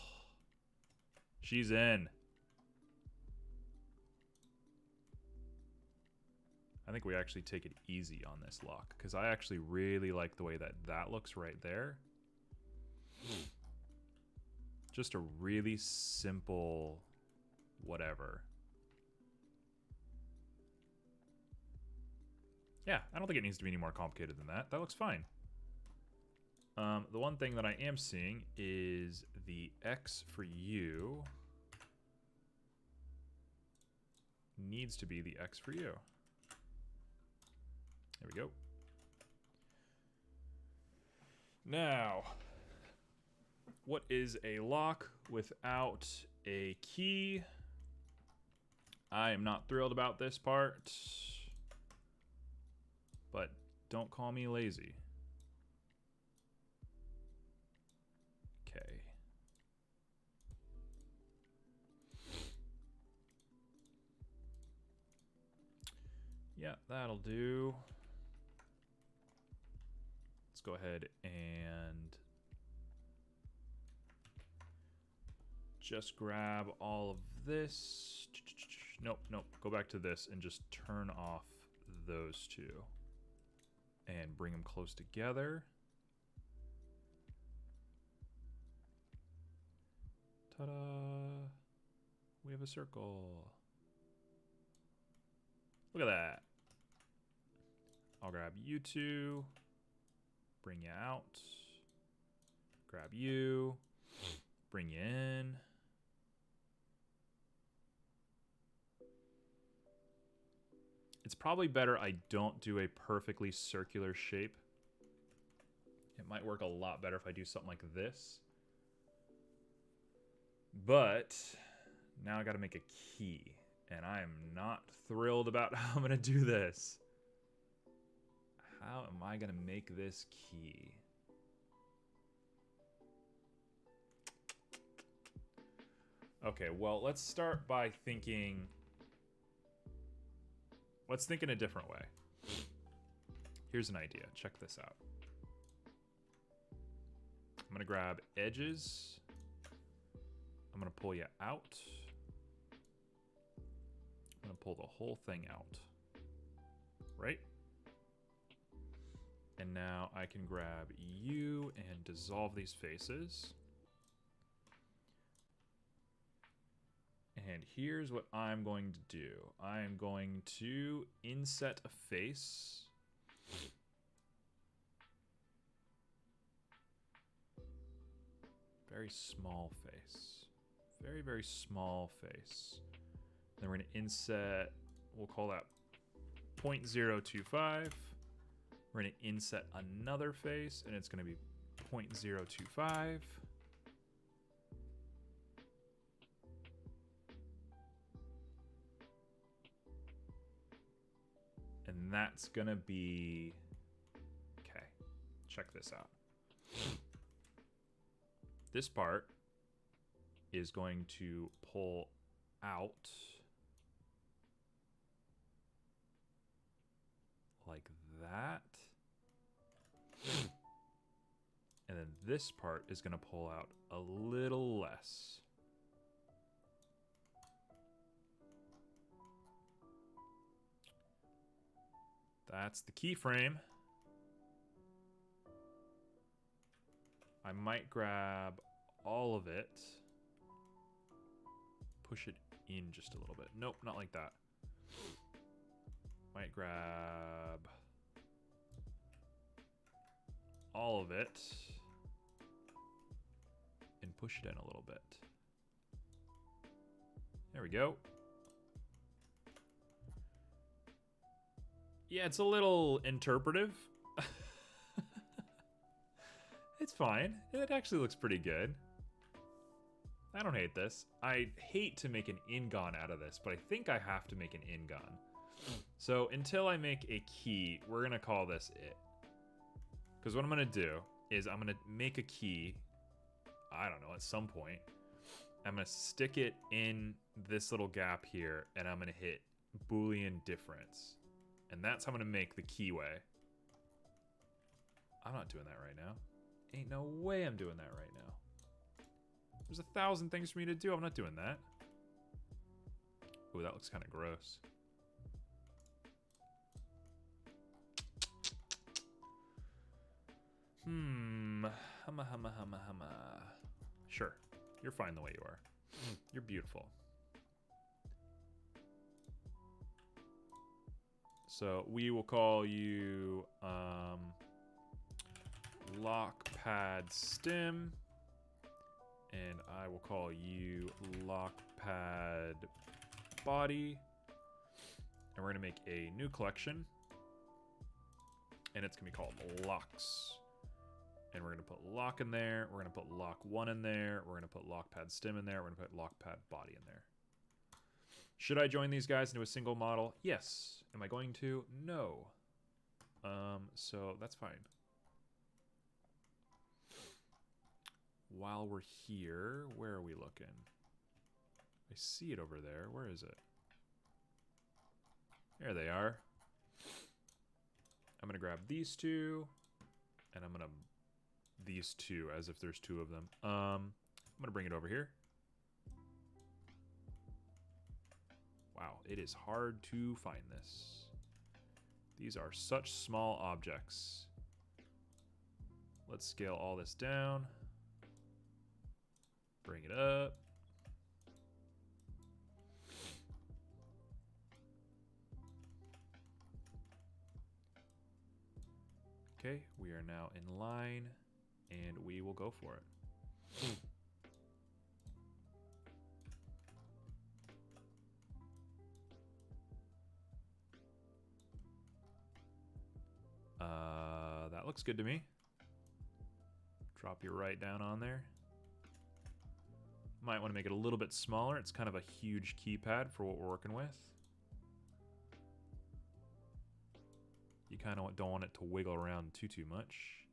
she's in. I think we actually take it easy on this lock because I actually really like the way that that looks right there. Just a really simple whatever. Yeah, I don't think it needs to be any more complicated than that. That looks fine. The one thing that I am seeing is the X for you needs to be the X for you. There we go. Now, what is a lock without a key? I am not thrilled about this part, but don't call me lazy. Okay. Yeah, that'll do. Let's go ahead and just grab all of this. Nope. Go back to this and just turn off those two. And bring them close together. Ta-da! We have a circle. Look at that. I'll grab you two. Bring you out. Grab you. Bring you in. It's probably better I don't do a perfectly circular shape. It might work a lot better if I do something like this. But now I got to make a key. And I am not thrilled about how I'm going to do this. How am I going to make this key? Okay, well, let's start by thinking... Let's think in a different way. here's an idea. Check this out. I'm going to grab edges. I'm going to pull you out. I'm going to pull the whole thing out. Right? And now I can grab you and dissolve these faces. And here's what I'm going to do. I'm going to inset a face. Very small face. Very, very small face. Then we're going to inset, we'll call that 0.025. We're going to inset another face, and it's going to be 0.025. And that's going to be... Okay, check this out. This part is going to pull out like that. And then this part is going to pull out a little less. That's the keyframe. I might grab all of it. Push it in just a little bit. Nope, not like that. Might grab all of it and push it in a little bit. There we go. Yeah, it's a little interpretive. It's fine. It actually looks pretty good. I don't hate this. I hate to make an ingon out of this, but I think I have to make an ingon. So until I make a key, we're going to call this it. Because what I'm going to do is I'm going to make a key, I don't know, at some point. I'm going to stick it in this little gap here, and I'm going to hit Boolean difference. And that's how I'm going to make the keyway. I'm not doing that right now. Ain't no way I'm doing that right now. There's 1,000 things for me to do. I'm not doing that. Ooh, that looks kind of gross. Humma. Sure. You're fine the way you are. You're beautiful. So we will call you lockpad stem, and I will call you lockpad body, and we're gonna make a new collection, and it's gonna be called locks. And we're gonna put lock in there, we're gonna put lock 1 in there, we're gonna put lockpad stem in there, we're gonna put lockpad body in there. Should I join these guys into a single model? Yes. Am I going to? No. So that's fine. While we're here, where are we looking? I see it over there. Where is it? There they are. I'm gonna grab these two, and I'm gonna these two as if there's two of them. I'm gonna bring it over here. Wow, it is hard to find this. These are such small objects. Let's scale all this down. Bring it up. Okay, we are now in line, and we will go for it. That looks good to me. Drop you right down on there. Might want to make it a little bit smaller. It's kind of a huge keypad for what we're working with. You kind of don't want it to wiggle around too much.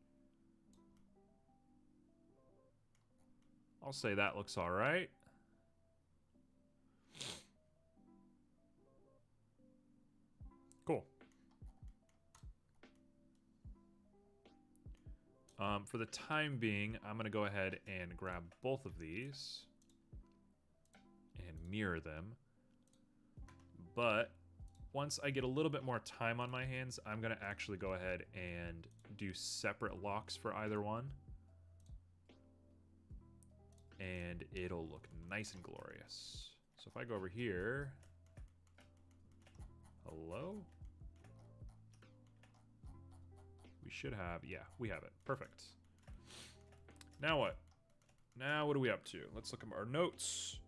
I'll say that looks all right. Cool. For the time being, I'm going to go ahead and grab both of these and mirror them. But once I get a little bit more time on my hands, I'm going to actually go ahead and do separate locks for either one. And it'll look nice and glorious. So if I go over here... Hello? We should have... Yeah, we have it. Perfect. Now what? Now what are we up to? Let's look at our notes.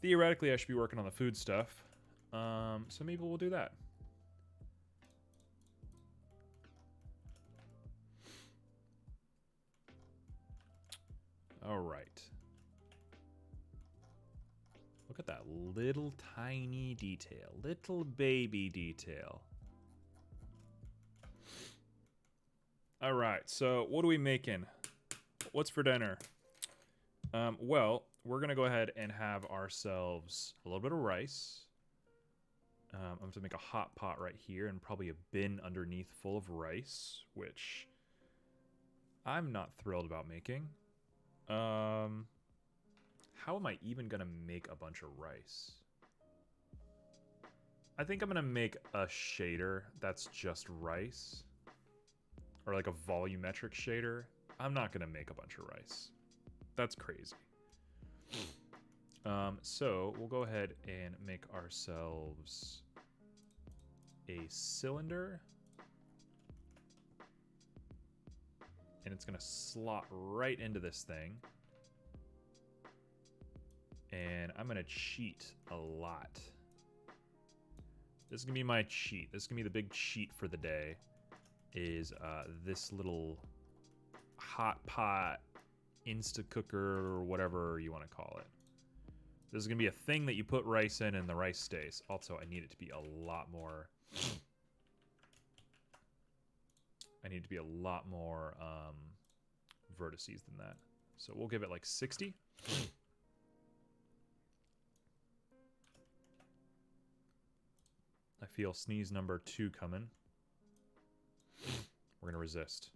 Theoretically, I should be working on the food stuff. So maybe we'll do that. All right. Look at that little tiny detail. Little baby detail. All right, so what are we making? What's for dinner? Well, we're going to go ahead and have ourselves a little bit of rice. I'm going to make a hot pot right here and probably a bin underneath full of rice, which I'm not thrilled about making. How am I even going to make a bunch of rice? I think I'm going to make a shader that's just rice. Or like a volumetric shader. I'm not going to make a bunch of rice. That's crazy. So we'll go ahead and make ourselves a cylinder. And it's going to slot right into this thing. And I'm going to cheat a lot. This is going to be my cheat. This is going to be the big cheat for the day. Is this little hot pot, Insta cooker, or whatever you want to call it. This is going to be a thing that you put rice in and the rice stays. Also, I need it to be a lot more... I need it to be a lot more vertices than that. So we'll give it like 60. I feel sneeze number 2 coming. We're going to resist.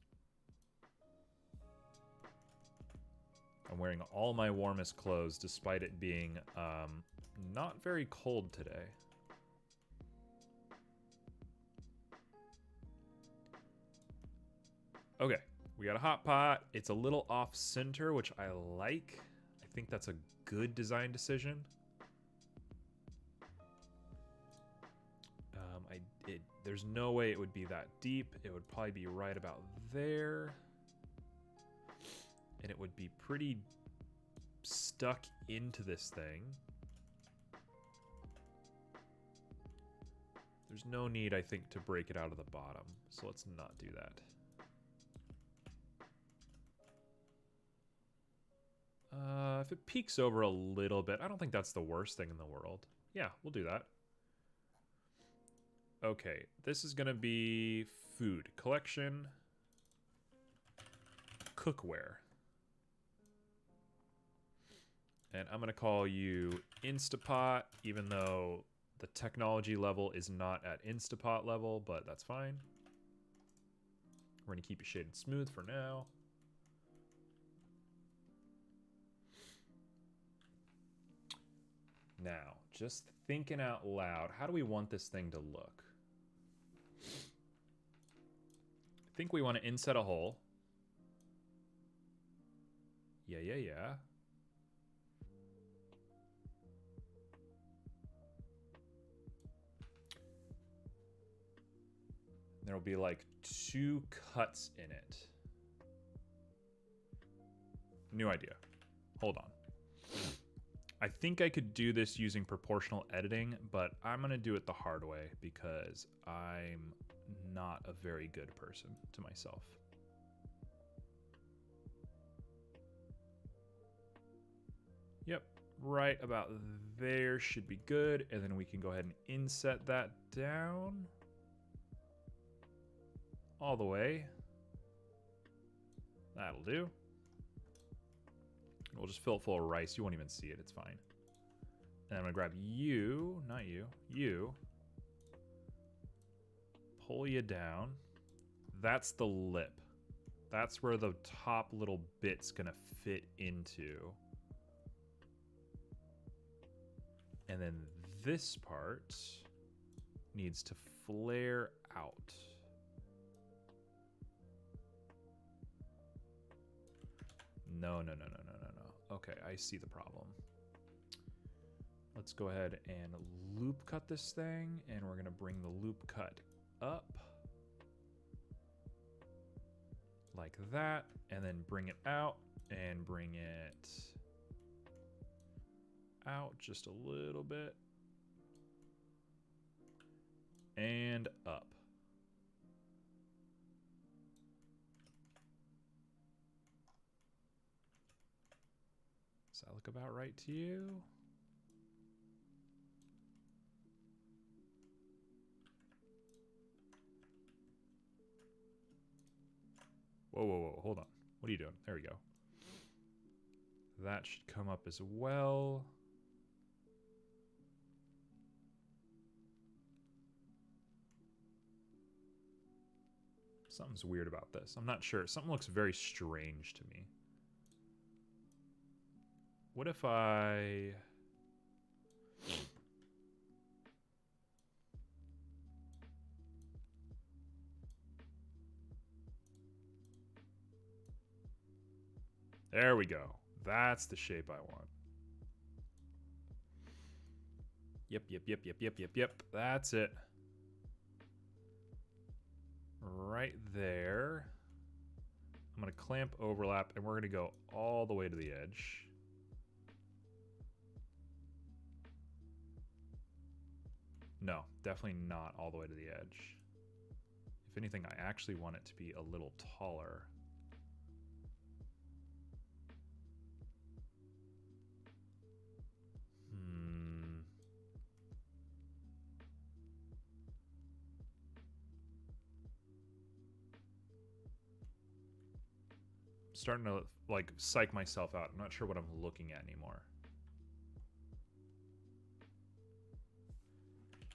I'm wearing all my warmest clothes despite it being not very cold today. Okay, we got a hot pot. It's a little off center, which I like. I think that's a good design decision. There's no way it would be that deep. It would probably be right about there. And it would be pretty stuck into this thing. There's no need, I think, to break it out of the bottom. So let's not do that. If it peeks over a little bit, I don't think that's the worst thing in the world. Yeah, we'll do that. Okay, this is going to be food collection, cookware. And I'm going to call you Instapot, even though the technology level is not at Instapot level, but that's fine. We're going to keep it shaded smooth for now. Now, just thinking out loud, how do we want this thing to look? I think we want to inset a hole. Yeah. There will be like 2 cuts in it. New idea. Hold on. I think I could do this using proportional editing, but I'm going to do it the hard way because I'm not a very good person to myself. Yep, right about there should be good. And then we can go ahead and inset that down all the way. That'll do. We'll just fill it full of rice. You won't even see it. It's fine. And I'm going to grab you, not you, you. Pull you down. that's the lip. That's where the top little bit's gonna fit into. And then this part needs to flare out. No. Okay, I see the problem. Let's go ahead and loop cut this thing, and we're gonna bring the loop cut up like that, and then bring it out and bring it out just a little bit and up. Does that look about right to you? Whoa, hold on. What are you doing? There we go. That should come up as well. Something's weird about this. I'm not sure. Something looks very strange to me. What if I... There we go. That's the shape I want. Yep. That's it. Right there. I'm going to clamp overlap, and we're going to go all the way to the edge. No, definitely not all the way to the edge. If anything, I actually want it to be a little taller. Starting to like psych myself out. I'm not sure what I'm looking at anymore.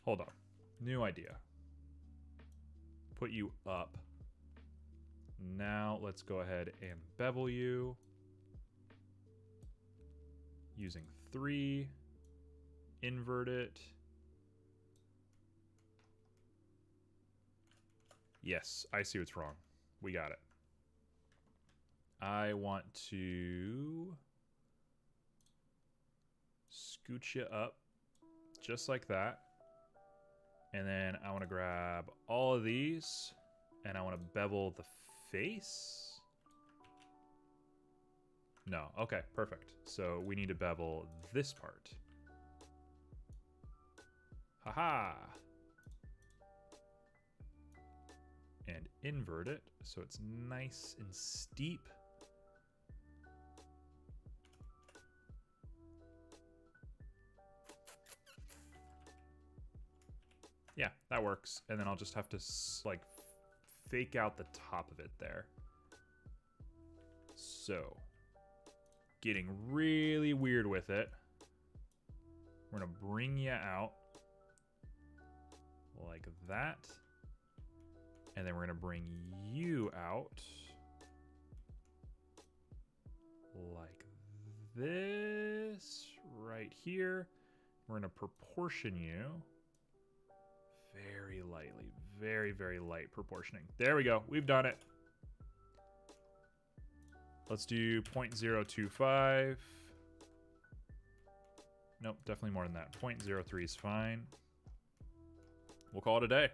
Hold on. New idea. Put you up. Now let's go ahead and bevel you. Using 3. Invert it. Yes, I see what's wrong. We got it. I want to scooch you up just like that. And then I want to grab all of these and I want to bevel the face. No, okay, perfect. So we need to bevel this part. Haha. And invert it so it's nice and steep. Yeah, that works. And then I'll just have to like fake out the top of it there. So, getting really weird with it. We're gonna bring you out like that. And then we're gonna bring you out like this right here. We're gonna proportion you very lightly, very, very light proportioning. There we go. We've done it. Let's do 0.025. Nope, definitely more than that. 0.03 is fine. We'll call it a day.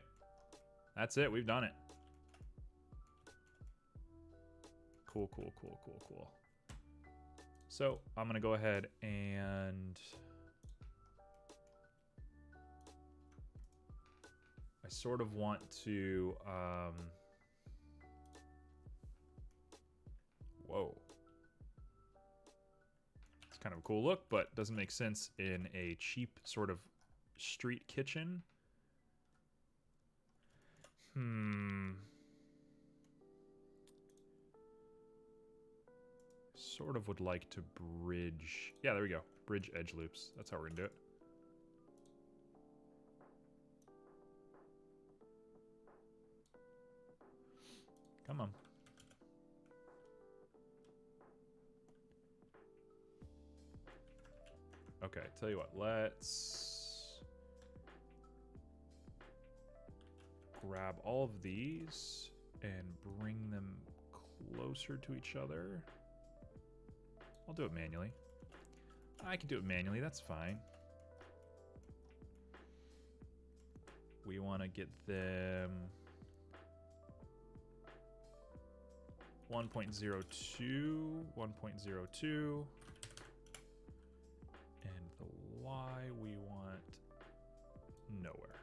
That's it. We've done it. Cool. So I'm going to go ahead and I sort of want to, whoa. It's kind of a cool look, but doesn't make sense in a cheap sort of street kitchen. Sort of would like to bridge. Yeah, there we go. Bridge edge loops. That's how we're gonna do it. Come on. Okay, tell you what, let's grab all of these and bring them closer to each other. I'll do it manually. I can do it manually, that's fine. We want to get them 1.02, 1.02. And the Y we want nowhere.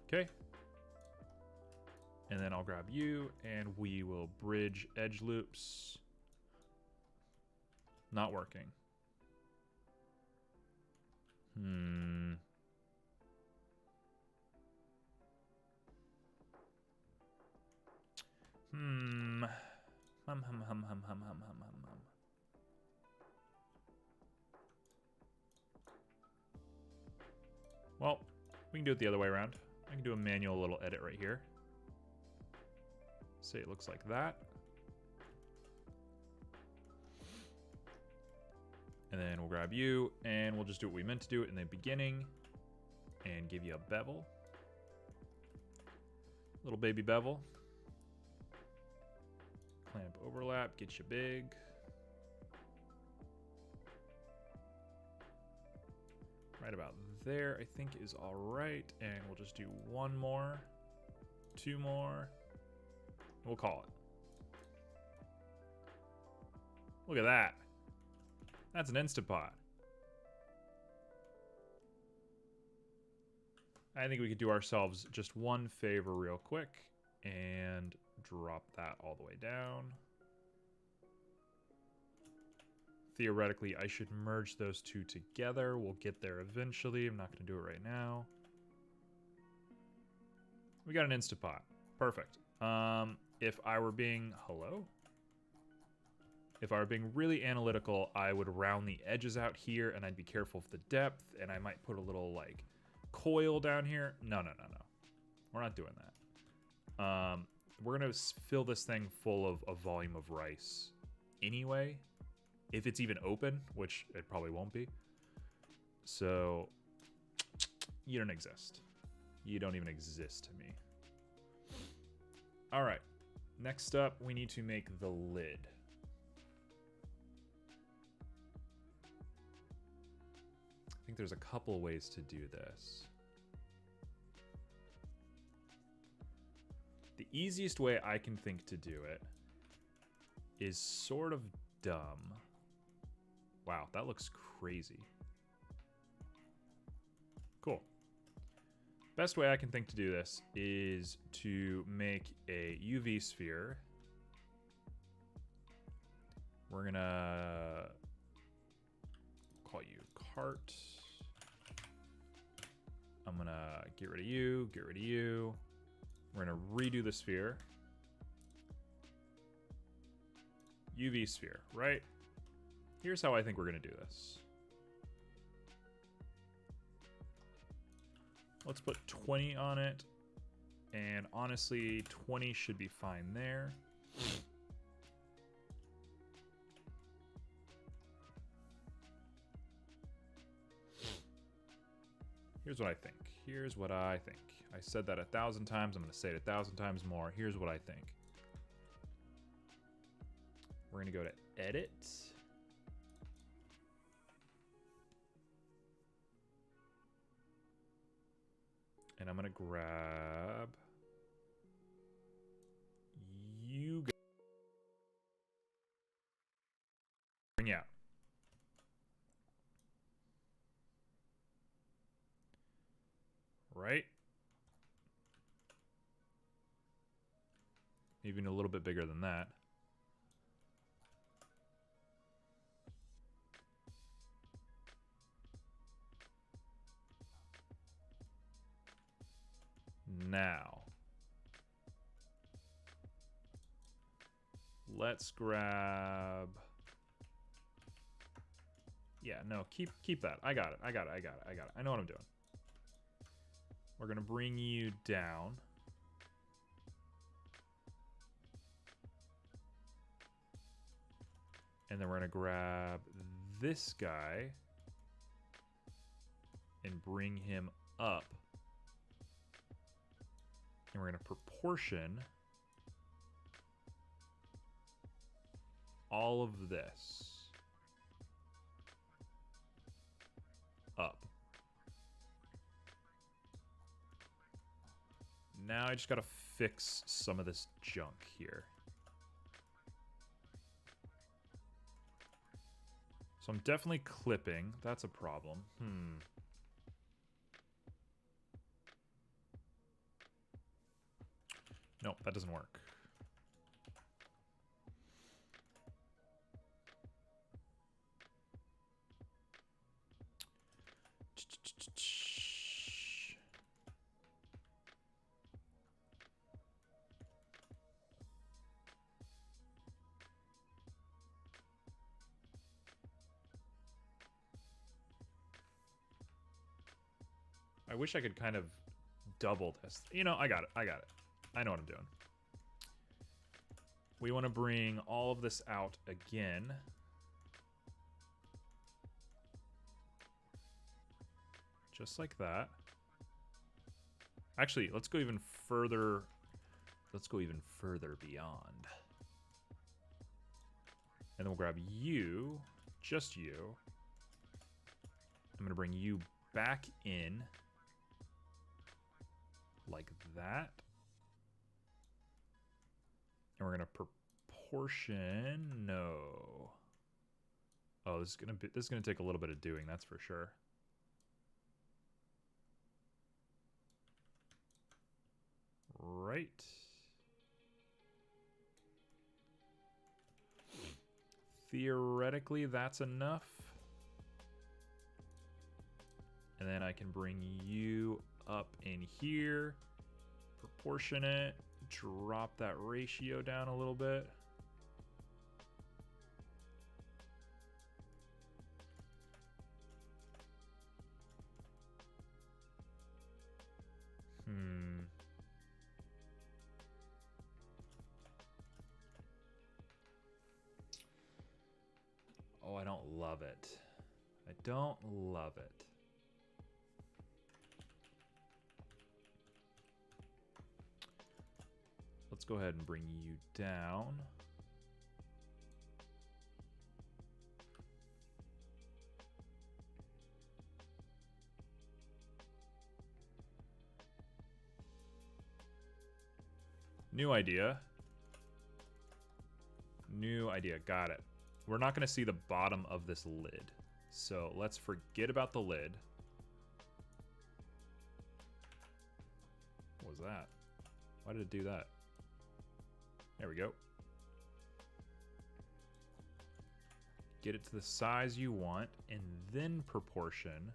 Okay. And then I'll grab you and we will bridge edge loops. Not working. Well, we can do it the other way around. I can do a manual little edit right here. Say it looks like that. And then we'll grab you and we'll just do what we meant to do it in the beginning and give you a bevel. Little baby bevel. Clamp overlap, get you big. Right about there, I think is all right. And we'll just do one more, two more. We'll call it. Look at that. That's an Instapot. I think we could do ourselves just one favor real quick and drop that all the way down. Theoretically, I should merge those two together. We'll get there eventually. I'm not going to do it right now. We got an Instapot. Perfect. If I were being... Hello? If I were being really analytical, I would round the edges out here, and I'd be careful of the depth, and I might put a little, like, coil down here. No. We're not doing that. We're going to fill this thing full of a volume of rice anyway, if it's even open, which it probably won't be. So, you don't exist. You don't even exist to me. All right. Next up, we need to make the lid. I think there's a couple ways to do this. The easiest way I can think to do it is sort of dumb. Wow, that looks crazy. Cool. Best way I can think to do this is to make a UV sphere. We're gonna call you cart. I'm gonna get rid of you, get rid of you. We're gonna redo the sphere. UV sphere, right? Here's how I think we're gonna do this. Let's put 20 on it. And honestly, 20 should be fine there. Here's what I think. Here's what I think. I said that 1,000 times. I'm going to say it 1,000 times more. Here's what I think. We're going to go to Edit. And I'm going to grab you guys. Bring out. Right? Even a little bit bigger than that. Now, let's grab. Yeah, no, keep that. I got it. I know what I'm doing. We're gonna bring you down. And then we're going to grab this guy and bring him up. And we're going to proportion all of this up. Now I just got to fix some of this junk here. So I'm definitely clipping. That's a problem. Nope, that doesn't work. I wish I could kind of double this. You know, I got it. I got it. I know what I'm doing. We want to bring all of this out again. Just like that. Actually, let's go even further. Let's go even further beyond. And then we'll grab you, just you. I'm going to bring you back in. Like that. And we're gonna proportion. No. Oh, this is gonna take a little bit of doing, that's for sure. Right. Theoretically, that's enough. And then I can bring you up in here, proportion it, drop that ratio down a little bit. Oh, I don't love it. I don't love it. Let's go ahead and bring you down. New idea. New idea. Got it. We're not going to see the bottom of this lid. So let's forget about the lid. What was that? Why did it do that? There we go. Get it to the size you want, and then proportion.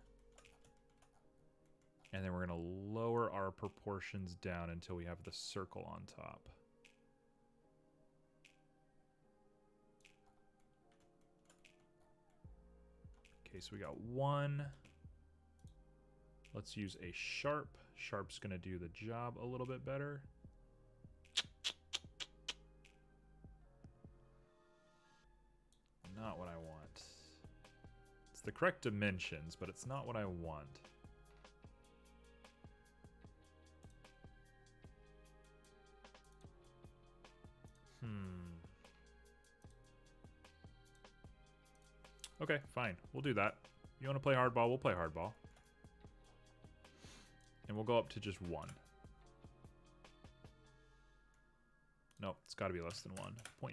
And then we're going to lower our proportions down until we have the circle on top. Okay, so we got one. Let's use a sharp. Sharp's going to do the job a little bit better. Not what I want. It's the correct dimensions, but it's not what I want. Okay, fine. We'll do that. You want to play hardball? We'll play hardball. And we'll go up to just 1. Nope, it's got to be less than 1. 0.9.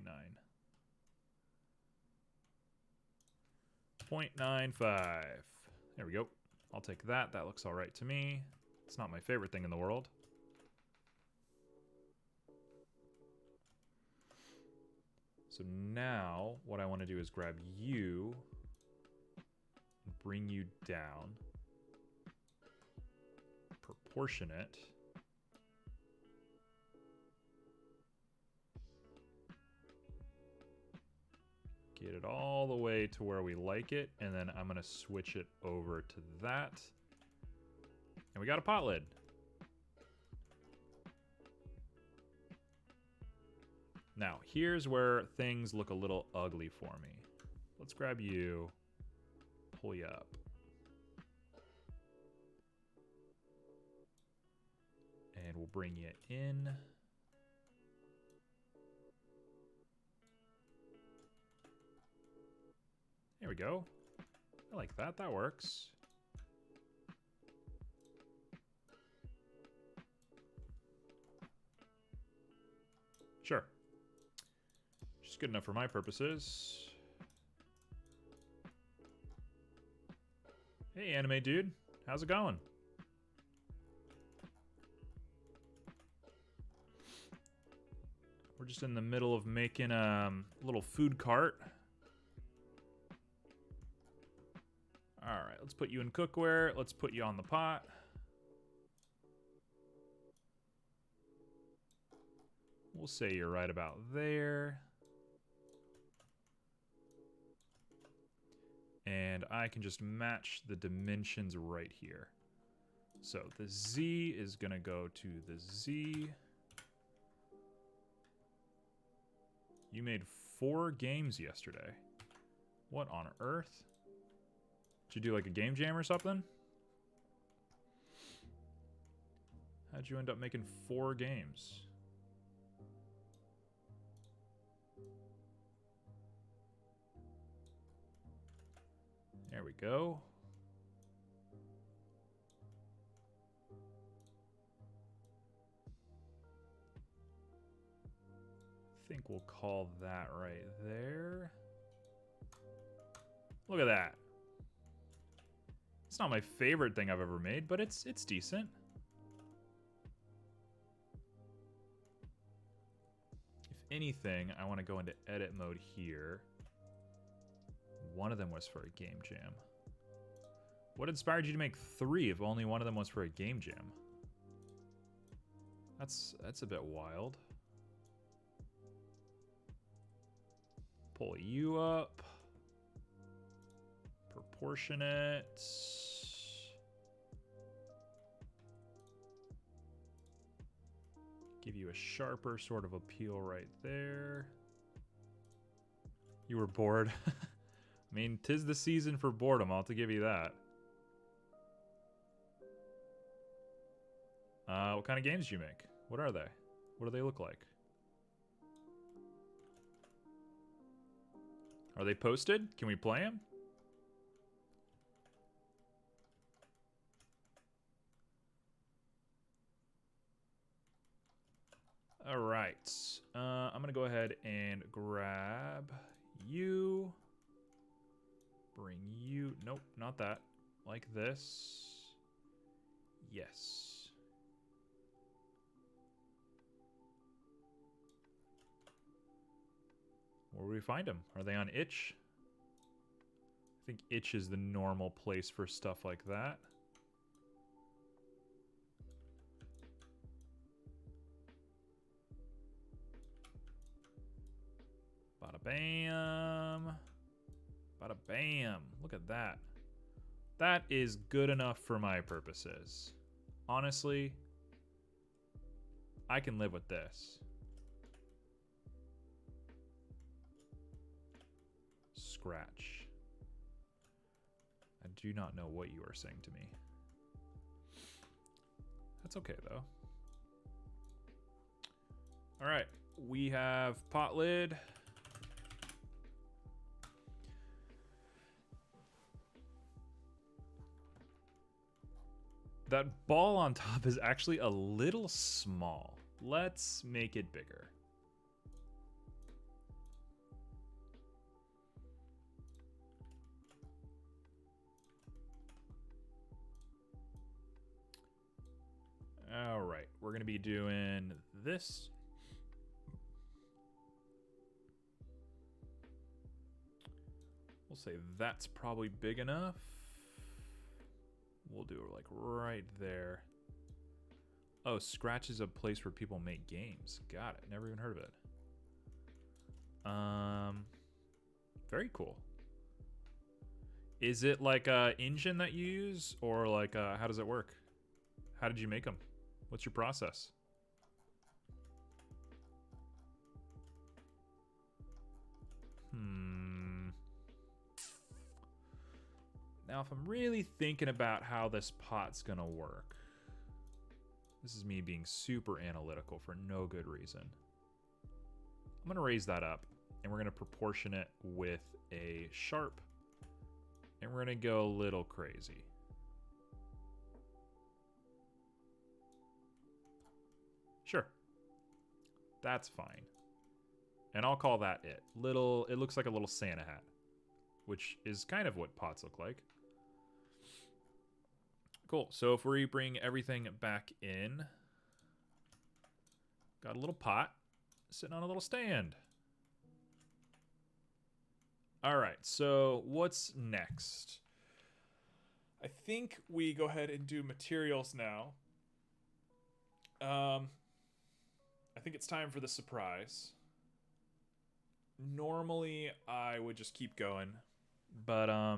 0.95. There we go. I'll take that. That looks all right to me. It's not my favorite thing in the world. So now what I want to do is grab you, bring you down, proportion it. Get it all the way to where we like it, and then I'm going to switch it over to that. And we got a pot lid. Now, here's where things look a little ugly for me. Let's grab you. Pull you up. And we'll bring you in. There we go. I like that. That works. Sure. Just good enough for my purposes. Hey, anime dude. How's it going? We're just in the middle of making a little food cart. Alright, let's put you in cookware. Let's put you on the pot. We'll say you're right about there. And I can just match the dimensions right here. So the Z is going to go to the Z. You made 4 games yesterday. What on earth? Did you do like a game jam or something? How'd you end up making 4 games? There we go. I think we'll call that right there. Look at that. It's not my favorite thing I've ever made, but it's decent. If anything, I want to go into edit mode here. One of them was for a game jam. What inspired you to make 3 if only one of them was for a game jam? That's a bit wild. Pull you up. Proportionate. Give you a sharper sort of appeal right there. You were bored. I mean, 'tis the season for boredom, I'll have to give you that. What kind of games do you make? What are they? What do they look like? Are they posted? Can we play them? All right. I'm going to go ahead and grab you. Bring you. Nope, not that. Like this. Yes. Where do we find them? Are they on itch? I think itch is the normal place for stuff like that. Bada bam. Bada bam. Look at that. That is good enough for my purposes. Honestly, I can live with this. Scratch. I do not know what you are saying to me. That's okay, though. All right. We have pot lid. That ball on top is actually a little small. Let's make it bigger. All right, we're gonna be doing this. We'll say that's probably big enough. We'll do it like right there. Oh, Scratch is a place where people make games. Got it. Never even heard of it. Very cool. Is it like a engine that you use, or like how does it work? How did you make them? What's your process? Now, if I'm really thinking about how this pot's gonna work, this is me being super analytical for no good reason. I'm gonna raise that up, and we're gonna proportion it with a sharp, and we're gonna go a little crazy. Sure. That's fine. And I'll call that it. It looks like a little Santa hat, which is kind of what pots look like. Cool. So if we bring everything back in, got a little pot sitting on a little stand. All right. So what's next? I think we go ahead and do materials now. I think it's time for the surprise. Normally, I would just keep going, but I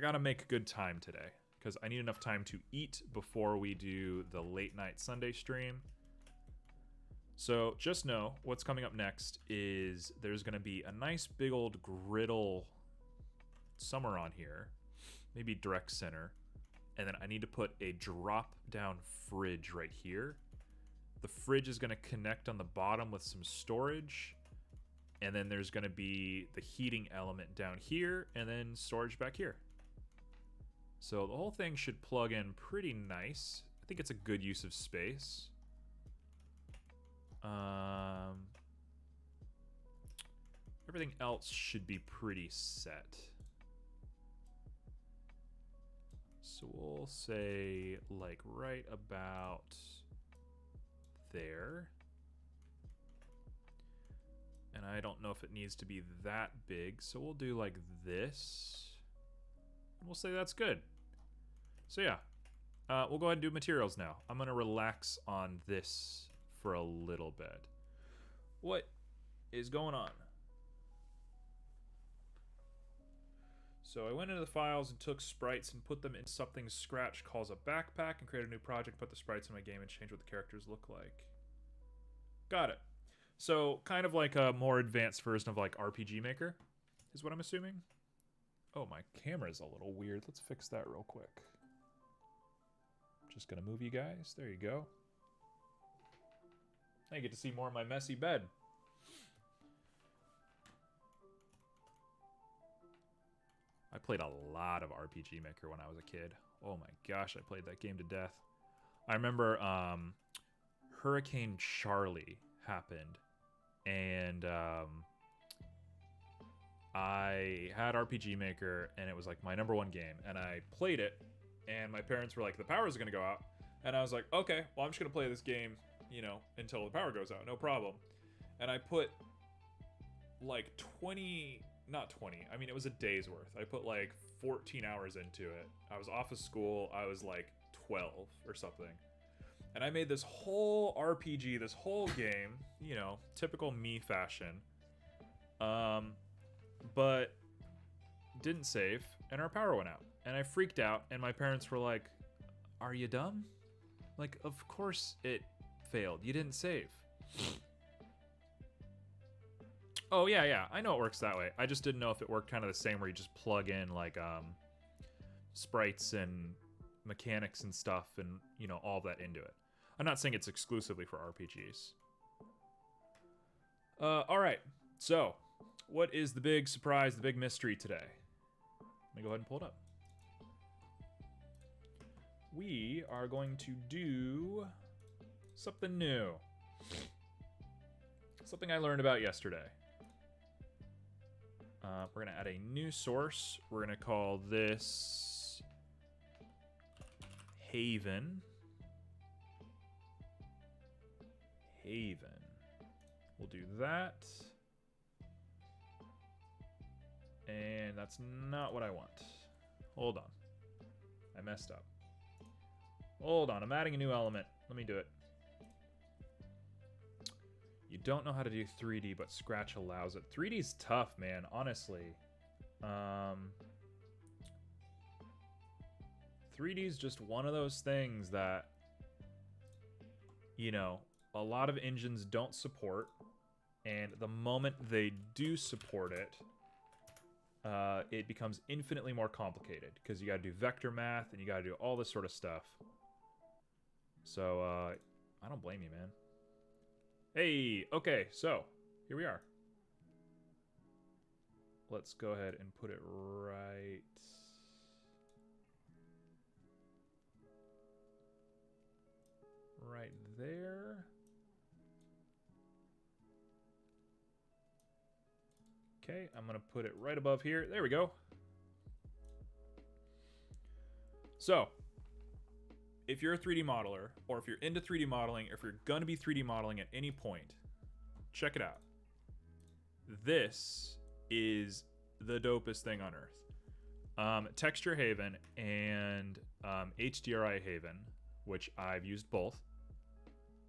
gotta make good time today because I need enough time to eat before we do the late night Sunday stream. So just know what's coming up next is there's gonna be a nice big old griddle somewhere on here, maybe direct center, and then I need to put a drop down fridge right here. The fridge is gonna connect on the bottom with some storage. And then there's going to be the heating element down here and then storage back here. So the whole thing should plug in pretty nice. I think it's a good use of space. Everything else should be pretty set. So we'll say like right about there. And I don't know if it needs to be that big, so we'll do like this. And we'll say that's good. So yeah, we'll go ahead and do materials now. I'm gonna relax on this for a little bit. What is going on? So I went into the files and took sprites and put them in something Scratch calls a backpack and created a new project, put the sprites in my game and change what the characters look like. Got it. So, kind of like a more advanced version of like RPG Maker, is what I'm assuming. Oh, my camera's a little weird. Let's fix that real quick. Just gonna move you guys. There you go. I get to see more of my messy bed. I played a lot of RPG Maker when I was a kid. Oh my gosh, I played that game to death. I remember Hurricane Charlie happened. And I had RPG Maker, and it was like my #1 game. And I played it, and my parents were like, the power's gonna go out. And I was like, okay, well, I'm just gonna play this game, you know, until the power goes out, no problem. And I put like 20, not 20, I mean, it was a day's worth. I put like 14 hours into it. I was off of school, I was like 12 or something. And I made this whole RPG, this whole game, you know, typical me fashion. But didn't save, and our power went out. And I freaked out, and my parents were like, are you dumb? Like, of course it failed. You didn't save. Oh, yeah, I know it works that way. I just didn't know if it worked kind of the same where you just plug in, like, sprites and mechanics and stuff and, you know, all that into it. I'm not saying it's exclusively for RPGs. All right. So, what is the big surprise, the big mystery today? Let me go ahead and pull it up. We are going to do something new. Something I learned about yesterday. We're going to add a new source. We're going to call this Haven. We'll do that. And that's not what I want. Hold on. I messed up. Hold on, I'm adding a new element. Let me do it. You don't know how to do 3D, but Scratch allows it. 3D's tough, man, honestly. 3D's just one of those things that, you know, a lot of engines don't support, and the moment they do support it, it becomes infinitely more complicated because you got to do vector math and you got to do all this sort of stuff. So, I don't blame you, man. Hey, okay, so here we are. Let's go ahead and put it right there. Okay, I'm going to put it right above here. There we go. So, if you're a 3D modeler, or if you're into 3D modeling, or if you're going to be 3D modeling at any point, check it out. This is the dopest thing on earth. Texture Haven and HDRI Haven, which I've used both.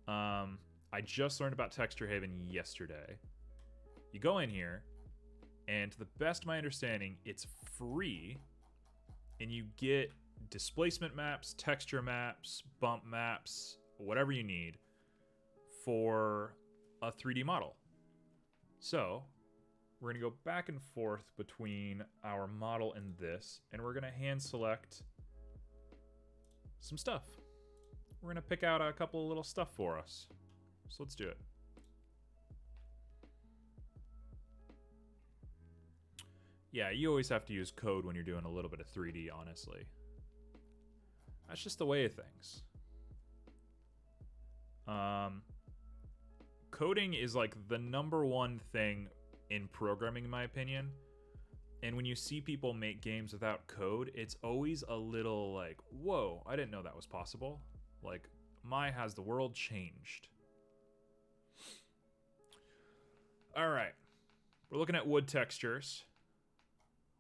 I just learned about Texture Haven yesterday. You go in here, and to the best of my understanding, it's free, and you get displacement maps, texture maps, bump maps, whatever you need for a 3D model. So we're going to go back and forth between our model and this, and we're going to hand select some stuff. We're going to pick out a couple of little stuff for us. So let's do it. Yeah, you always have to use code when you're doing a little bit of 3D, honestly. That's just the way of things. Coding is like the #1 thing in programming, in my opinion. And when you see people make games without code, it's always a little like, whoa, I didn't know that was possible. Like, has the world changed? All right. We're looking at wood textures.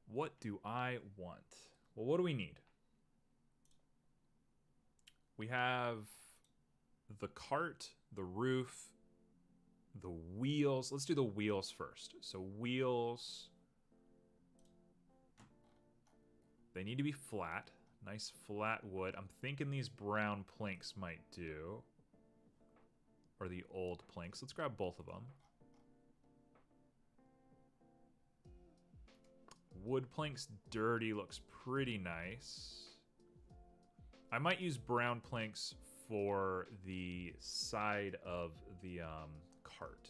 What do I want? Well, what do we need? We have the cart, the roof, the wheels. Let's do the wheels first. So wheels, they need to be flat. Nice flat wood. I'm thinking these brown planks might do. Or the old planks. Let's grab both of them. Wood planks dirty looks pretty nice. I might use brown planks for the side of the cart.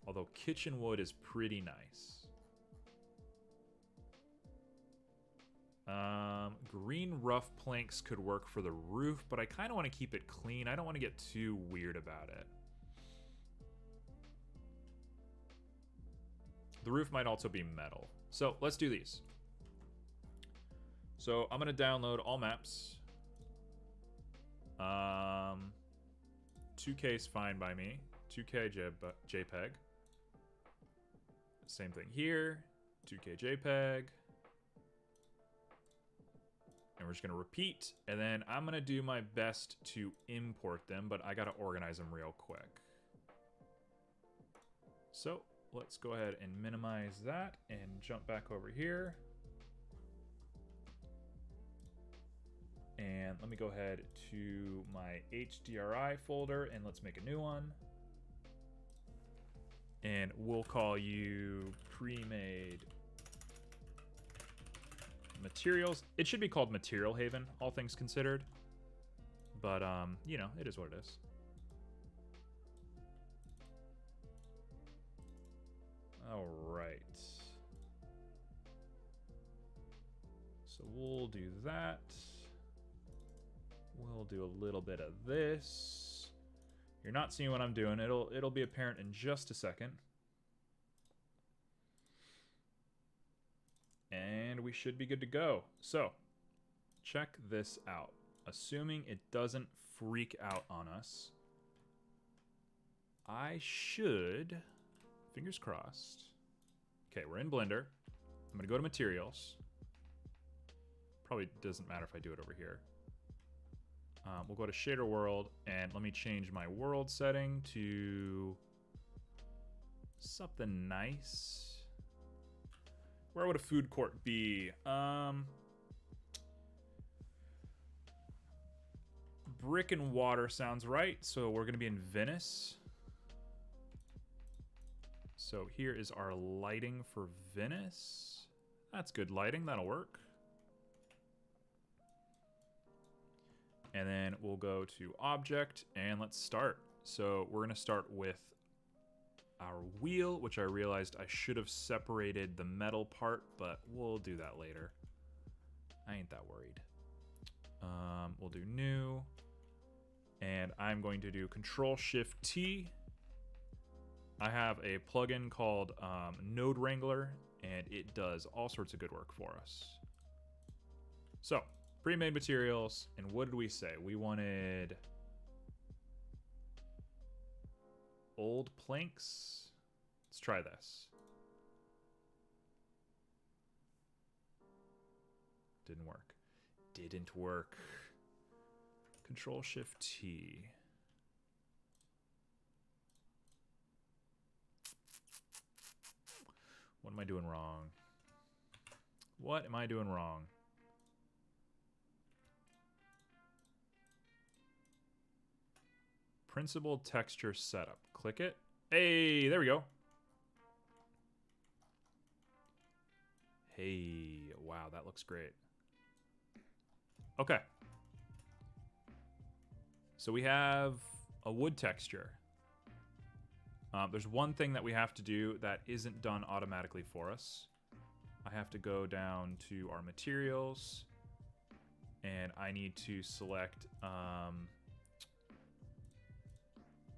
Although kitchen wood is pretty nice. Green rough planks could work for the roof, but I kind of want to keep it clean. I don't want to get too weird about it. The roof might also be metal. So let's do these. So I'm going to download all maps. 2K is fine by me. 2K JPEG. Same thing here. 2K JPEG. And we're just going to repeat. And then I'm going to do my best to import them, but I got to organize them real quick. So let's go ahead and minimize that and jump back over here. And let me go ahead to my HDRI folder and let's make a new one. And we'll call you pre-made materials. It should be called Material Haven, all things considered. But, you know, it is what it is. All right. So we'll do that. We'll do a little bit of this. You're not seeing what I'm doing. It'll be apparent in just a second. And we should be good to go. So, check this out. Assuming it doesn't freak out on us, I should, fingers crossed. Okay, we're in Blender. I'm gonna go to materials. Probably doesn't matter if I do it over here. We'll go to shader world and let me change my world setting to something nice. Where would a food court be? Brick and water sounds right. So we're going to be in Venice. So here is our lighting for Venice. That's good lighting, that'll work. And then we'll go to object and let's start. So we're gonna start with our wheel, which I realized I should have separated the metal part, but we'll do that later. I ain't that worried. We'll do new, and I'm going to do Control-Shift-T. I have a plugin called Node Wrangler, and it does all sorts of good work for us. So, pre-made materials, and what did we say? We wanted old planks. Let's try this. Didn't work. Didn't work. Control-Shift-T. What am I doing wrong? What am I doing wrong? Principled texture setup. Click it. Hey, there we go. Hey, wow, that looks great. Okay. So we have a wood texture. There's one thing that we have to do that isn't done automatically for us. I have to go down to our materials, and I need to select,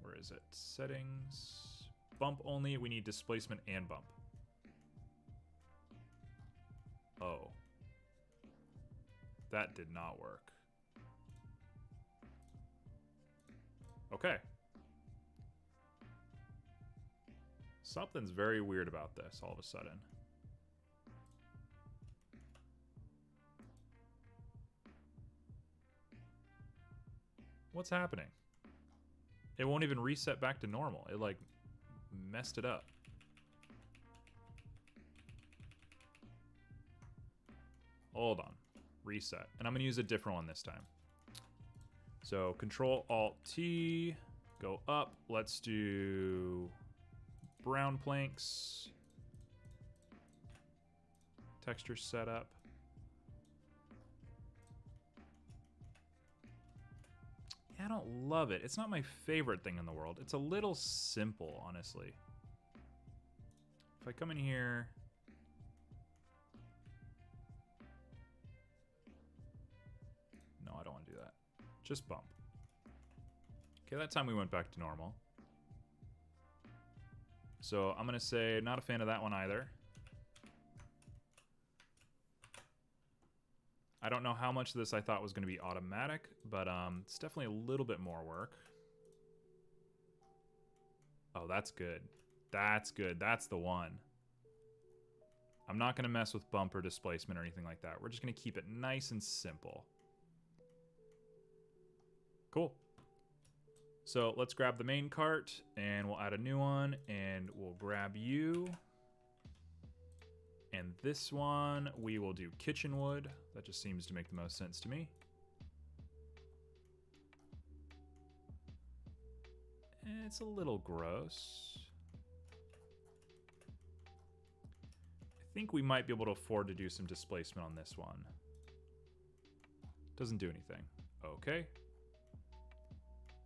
where is it? Settings, bump only. We need displacement and bump. Oh. That did not work. Okay. Something's very weird about this all of a sudden. What's happening? It won't even reset back to normal. It like messed it up. Hold on. Reset. And I'm going to use a different one this time. So Control-Alt-T, go up. Let's do brown planks. Texture setup. Yeah, I don't love it. It's not my favorite thing in the world. It's a little simple, honestly. If I come in here... No, I don't want to do that. Just bump. Okay, that time we went back to normal. So I'm going to say not a fan of that one either. I don't know how much of this I thought was going to be automatic, but it's definitely a little bit more work. Oh, that's good. That's good. That's the one. I'm not going to mess with bump or displacement or anything like that. We're just going to keep it nice and simple. Cool. So let's grab the main cart and we'll add a new one and we'll grab you. And this one we will do kitchen wood. That just seems to make the most sense to me. It's a little gross. I think we might be able to afford to do some displacement on this one. Doesn't do anything. Okay.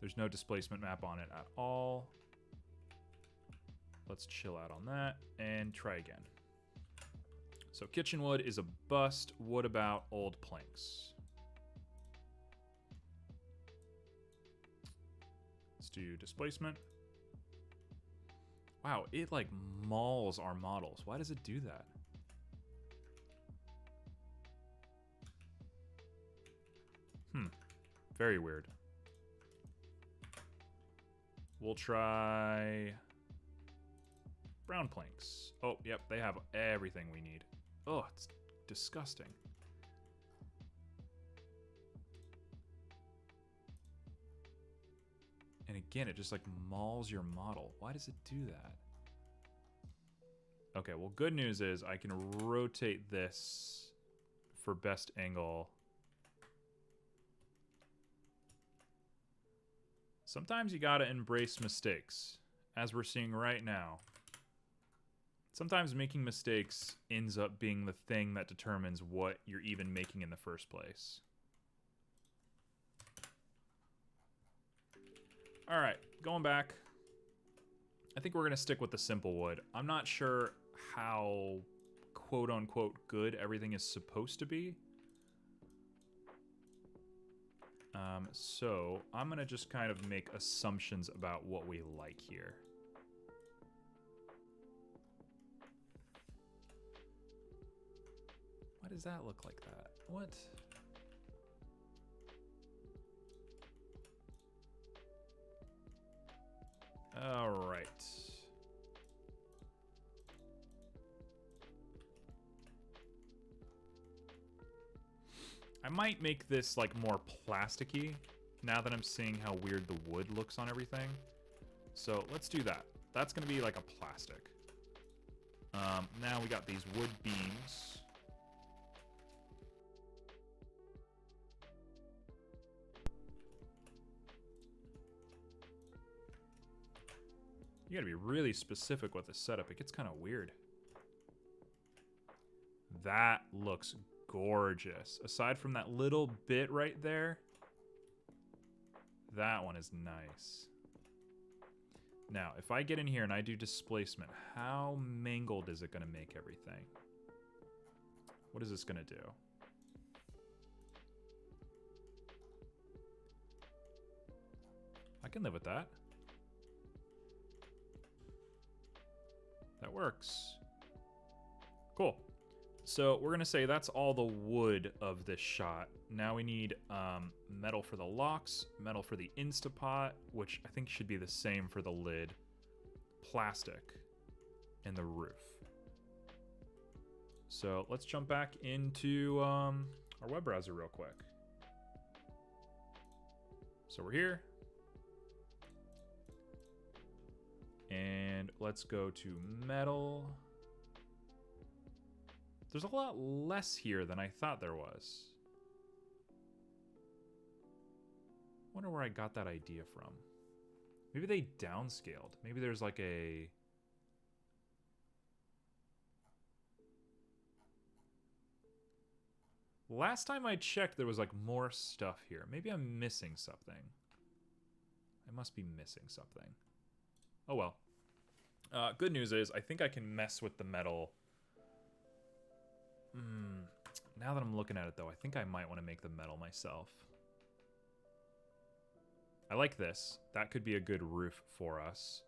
There's no displacement map on it at all. Let's chill out on that and try again. So kitchen wood is a bust. What about old planks? Let's do displacement. Wow, it like mauls our models. Why does it do that? Very weird. We'll try brown planks. Oh, yep, they have everything we need. Oh, it's disgusting. And again, it just like mauls your model. Why does it do that? Okay, well, good news is I can rotate this for best angle. Sometimes you gotta embrace mistakes, as we're seeing right now. Sometimes making mistakes ends up being the thing that determines what you're even making in the first place. All right, going back. I think we're going to stick with the simple wood. I'm not sure how quote-unquote good everything is supposed to be. So I'm going to just kind of make assumptions about what we like here. Why does that look like that? What? All right. I might make this like more plasticky now that I'm seeing how weird the wood looks on everything. So let's do that. That's gonna be like a plastic. Now we got these wood beams. You gotta be really specific with the setup. It gets kind of weird. That looks gorgeous. Aside from that little bit right there, that one is nice. Now, if I get in here and I do displacement, how mangled is it going to make everything? What is this going to do? I can live with that. That works. Cool. So we're going to say that's all the wood of this shot. Now we need metal for the locks, metal for the Instapot, which I think should be the same for the lid, plastic, and the roof. So let's jump back into our web browser real quick. So we're here. And let's go to metal. There's a lot less here than I thought there was. Wonder where I got that idea from. Maybe they downscaled. Maybe there's like a... Last time I checked, there was like more stuff here. Maybe I'm missing something. I must be missing something. Oh well. Good news is, I think I can mess with the metal. Now that I'm looking at it though, I think I might want to make the metal myself. I like this. That could be a good roof for us.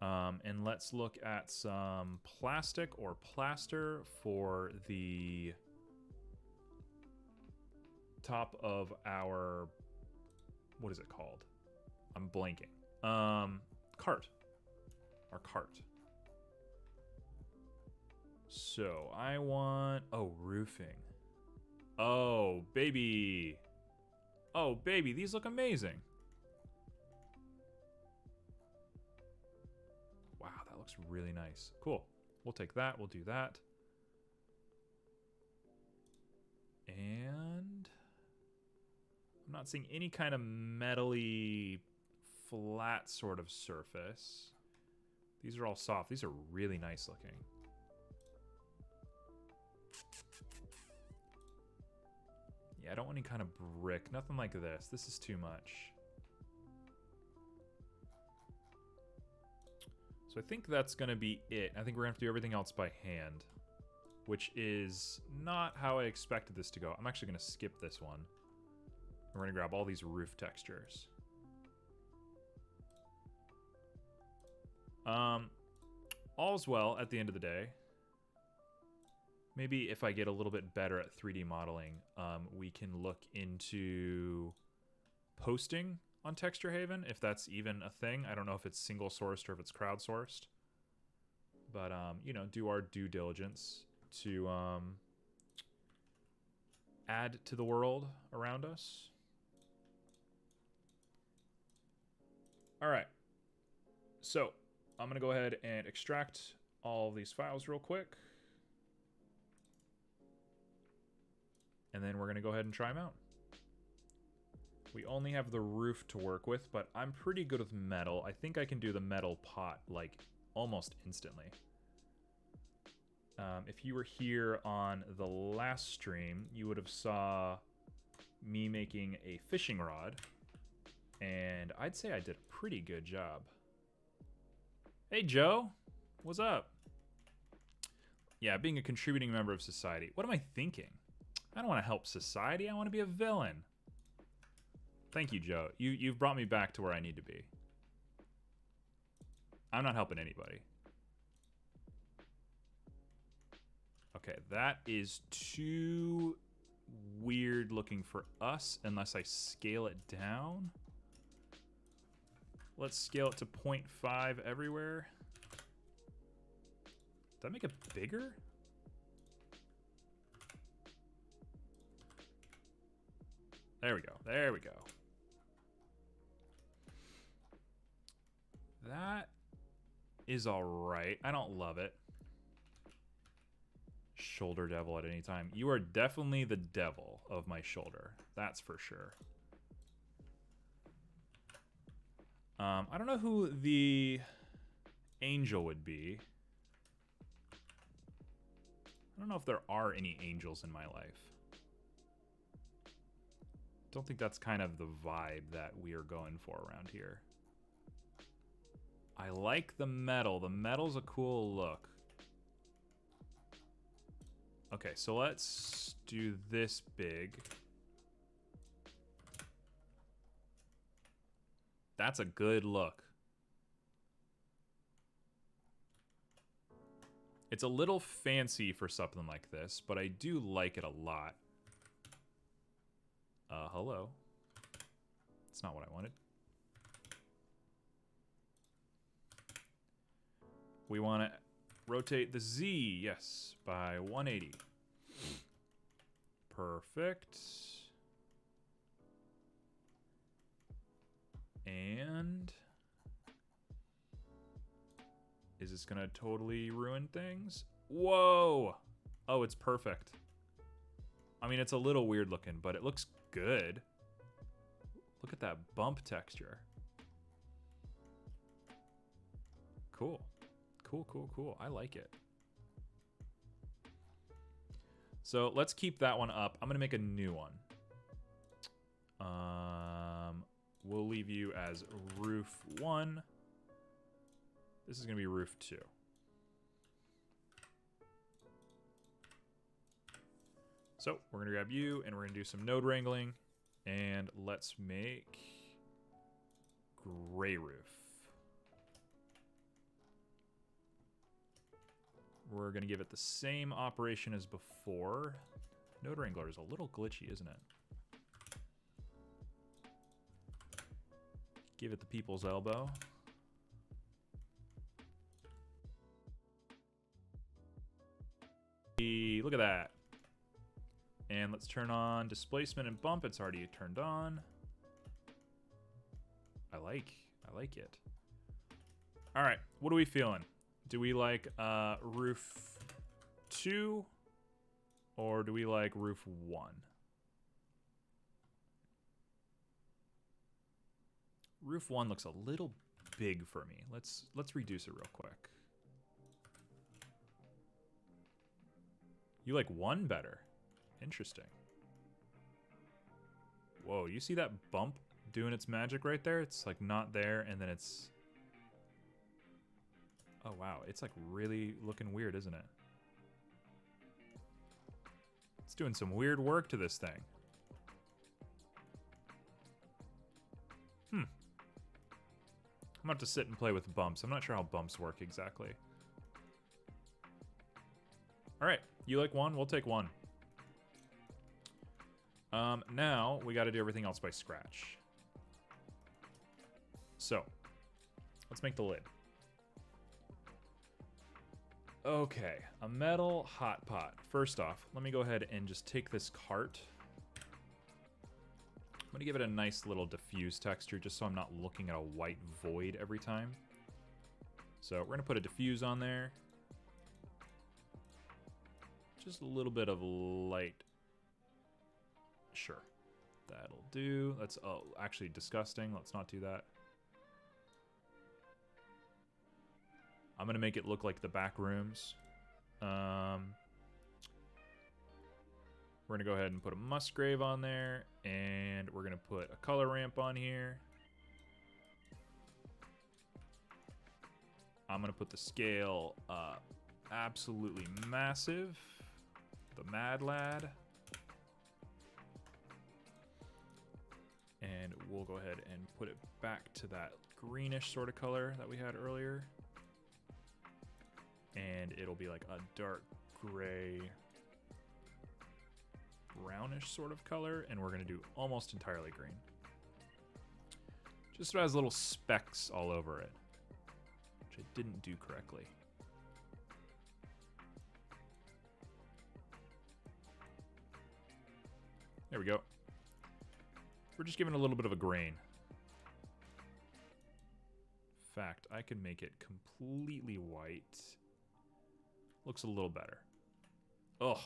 And let's look at some plastic or plaster for the top of our... What is it called? I'm blanking. Cart. Our cart. So I want... Oh, roofing. Oh, baby. Oh, baby, these look amazing. Wow, that looks really nice. Cool. We'll take that. We'll do that. And I'm not seeing any kind of metally flat sort of surface. These are all soft. These are really nice looking. Yeah, I don't want any kind of brick. Nothing like this. This is too much. So I think that's going to be it. I think we're going to have to do everything else by hand, which is not how I expected this to go. I'm actually going to skip this one. We're going to grab all these roof textures. All's well at the end of the day. Maybe if I get a little bit better at 3D modeling, we can look into posting on Texture Haven, if that's even a thing. I don't know if it's single sourced or if it's crowdsourced. But, you know, do our due diligence to add to the world around us. All right. So I'm going to go ahead and extract all of these files real quick. And then we're going to go ahead and try them out. We only have the roof to work with, but I'm pretty good with metal. I think I can do the metal pot, like, almost instantly. If you were here on the last stream, you would have saw me making a fishing rod, and I'd say I did a pretty good job. Hey, Joe. What's up? Yeah, being a contributing member of society. What am I thinking? I don't want to help society. I want to be a villain. Thank you, Joe. You've brought me back to where I need to be. I'm not helping anybody. Okay, that is too weird looking for us unless I scale it down. Let's scale it to 0.5 everywhere. Did that make it bigger? There we go. There we go. That is all right. I don't love it. Shoulder devil at any time. You are definitely the devil of my shoulder. That's for sure. I don't know who the angel would be. I don't know if there are any angels in my life. Don't think that's kind of the vibe that we are going for around here. I like the metal. The metal's a cool look. Okay, so let's do this big. That's a good look. It's a little fancy for something like this, but I do like it a lot. Hello. That's not what I wanted. We want to rotate the Z, yes, by 180. Perfect. And is this gonna totally ruin things? Whoa! Oh, it's perfect. I mean, it's a little weird looking, but it looks good. Look at that bump texture. Cool. Cool, cool, cool. I like it. So let's keep that one up. I'm gonna make a new one. We'll leave you as roof 1. This is gonna be roof 2. So we're gonna grab you and we're gonna do some node wrangling, and let's make gray roof. We're gonna give it the same operation as before. Node wrangler is a little glitchy, isn't it? Give it the people's elbow. Look at that. And let's turn on displacement and bump. It's already turned on. I like it. All right, what are we feeling? Do we like roof 2 or do we like roof 1? Roof 1 looks a little big for me. Let's reduce it real quick. You like 1 better. Interesting. Whoa, you see that bump doing its magic right there? It's like not there, and then it's... Oh, wow. It's like really looking weird, isn't it? It's doing some weird work to this thing. I'm gonna have to sit and play with bumps. I'm not sure how bumps work exactly. All right, you like 1? We'll take 1. Now we got to do everything else by scratch. So let's make the lid. Okay, a metal hot pot. First off, let me go ahead and just take this cart. I'm gonna give it a nice little diffuse texture just so I'm not looking at a white void every time. So we're gonna put a diffuse on there. Just a little bit of light. Sure, that'll do. That's actually disgusting. Let's not do that. I'm going to make it look like the back rooms. We're going to go ahead and put a Musgrave on there, and we're going to put a color ramp on here. I'm going to put the scale absolutely massive. The Mad Lad. And we'll go ahead and put it back to that greenish sort of color that we had earlier. And it'll be like a dark gray, brownish sort of color. And we're going to do almost entirely green. Just so it has little specks all over it, which I didn't do correctly. There we go. We're just giving a little bit of a grain. In fact, I could make it completely white. Looks a little better. Ugh,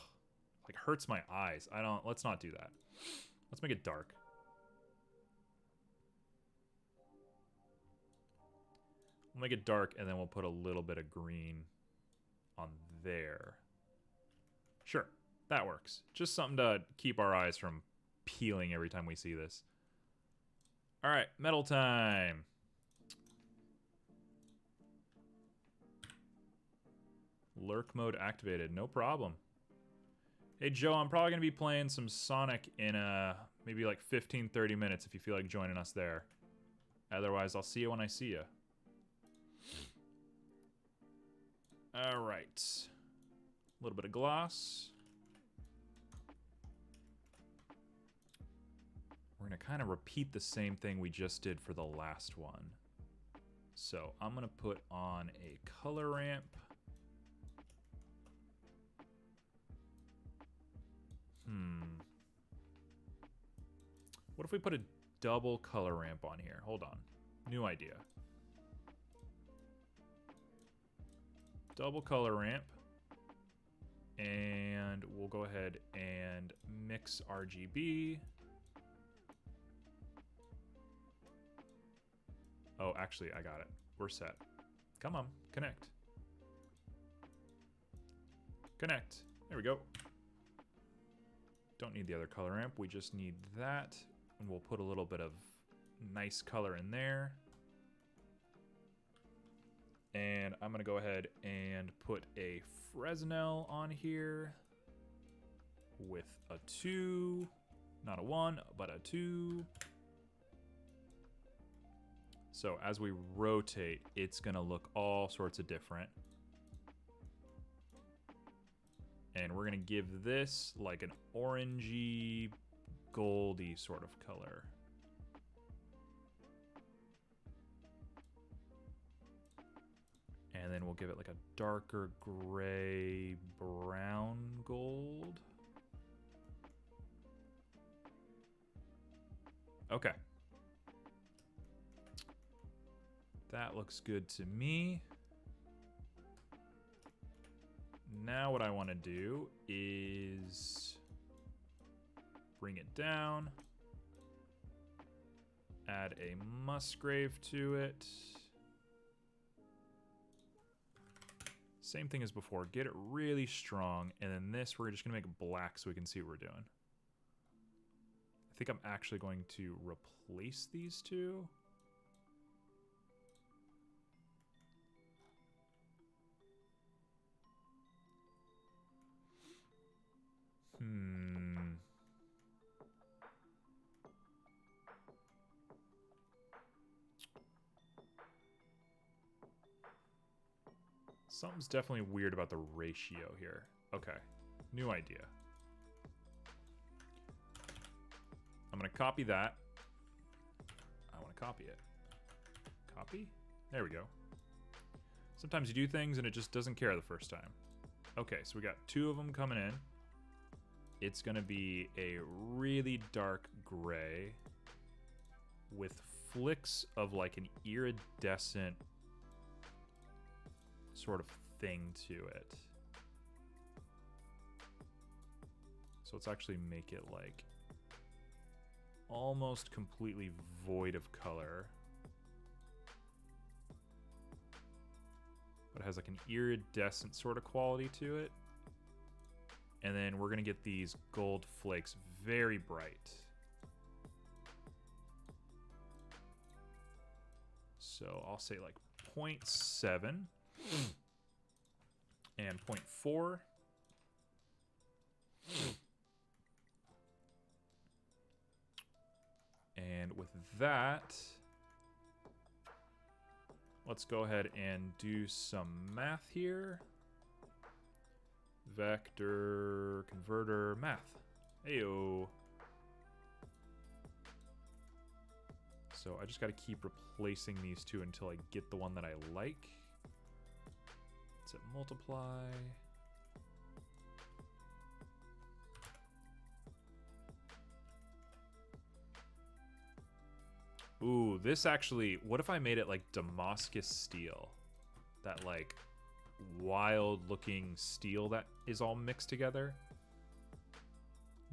like hurts my eyes. Let's not do that. Let's make it dark. We'll make it dark and then we'll put a little bit of green on there. Sure, that works. Just something to keep our eyes from peeling every time we see this. All right, metal time. Lurk mode activated, no problem. Hey Joe, I'm probably gonna be playing some Sonic in maybe like 15-30 minutes if you feel like joining us there. Otherwise, I'll see you when I see you. All right, a little bit of gloss. We're going to kind of repeat the same thing we just did for the last one. So I'm going to put on a color ramp. What if we put a double color ramp on here? Hold on. New idea. Double color ramp. And we'll go ahead and mix RGB. Oh, actually, I got it. We're set. Come on, connect. Connect. There we go. Don't need the other color ramp. We just need that. And we'll put a little bit of nice color in there. And I'm going to go ahead and put a Fresnel on here with a 2. Not a 1, but a 2. So as we rotate, it's going to look all sorts of different. And we're going to give this like an orangey, goldy sort of color. And then we'll give it like a darker gray, brown gold. Okay. That looks good to me. Now what I want to do is bring it down, add a Musgrave to it. Same thing as before, get it really strong, and then this we're just going to make it black so we can see what we're doing. I think I'm actually going to replace these two. Something's definitely weird about the ratio here. Okay, new idea. I'm gonna copy that. I wanna copy it. Copy? There we go. Sometimes you do things and it just doesn't care the first time. Okay, so we got 2 of them coming in. It's gonna be a really dark gray with flicks of like an iridescent sort of thing to it. So let's actually make it like almost completely void of color. but it has like an iridescent sort of quality to it. And then we're gonna get these gold flakes very bright. So I'll say like 0.7 and 0.4. And with that, let's go ahead and do some math here. Vector, converter, math. Heyo. So I just got to keep replacing these two until I get the one that I like. Let's hit multiply. Ooh, this actually, what if I made it like Damascus steel? That like wild looking steel that is all mixed together.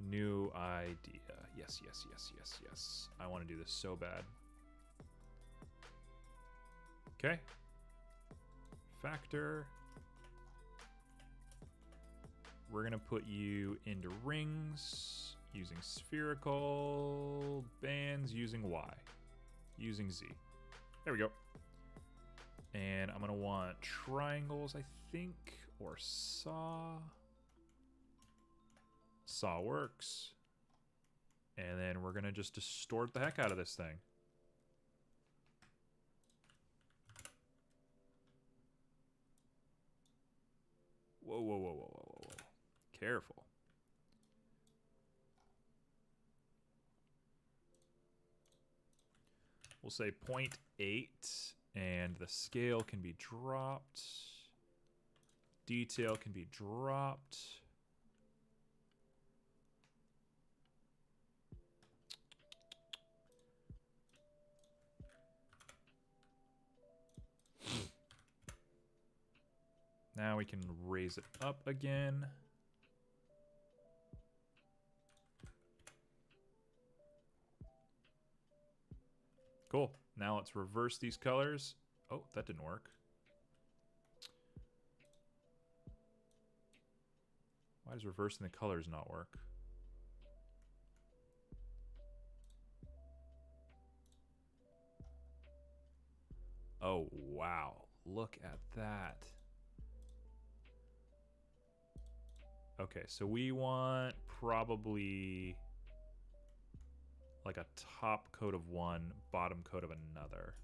New idea. Yes, yes, yes, yes, yes. I want to do this so bad. Okay. Factor. We're going to put you into rings using spherical, bands using Y, using Z. There we go. And I'm going to want triangles, I think, or saw. Saw works. And then we're going to just distort the heck out of this thing. Whoa, whoa, whoa, whoa, whoa, whoa, whoa. Careful. We'll say 0.8, and the scale can be dropped. Detail can be dropped. Now we can raise it up again. Cool. Now let's reverse these colors. Oh, that didn't work. Why does reversing the colors not work? Oh, wow. Look at that. Okay, so we want probably like a top coat of one, bottom coat of another.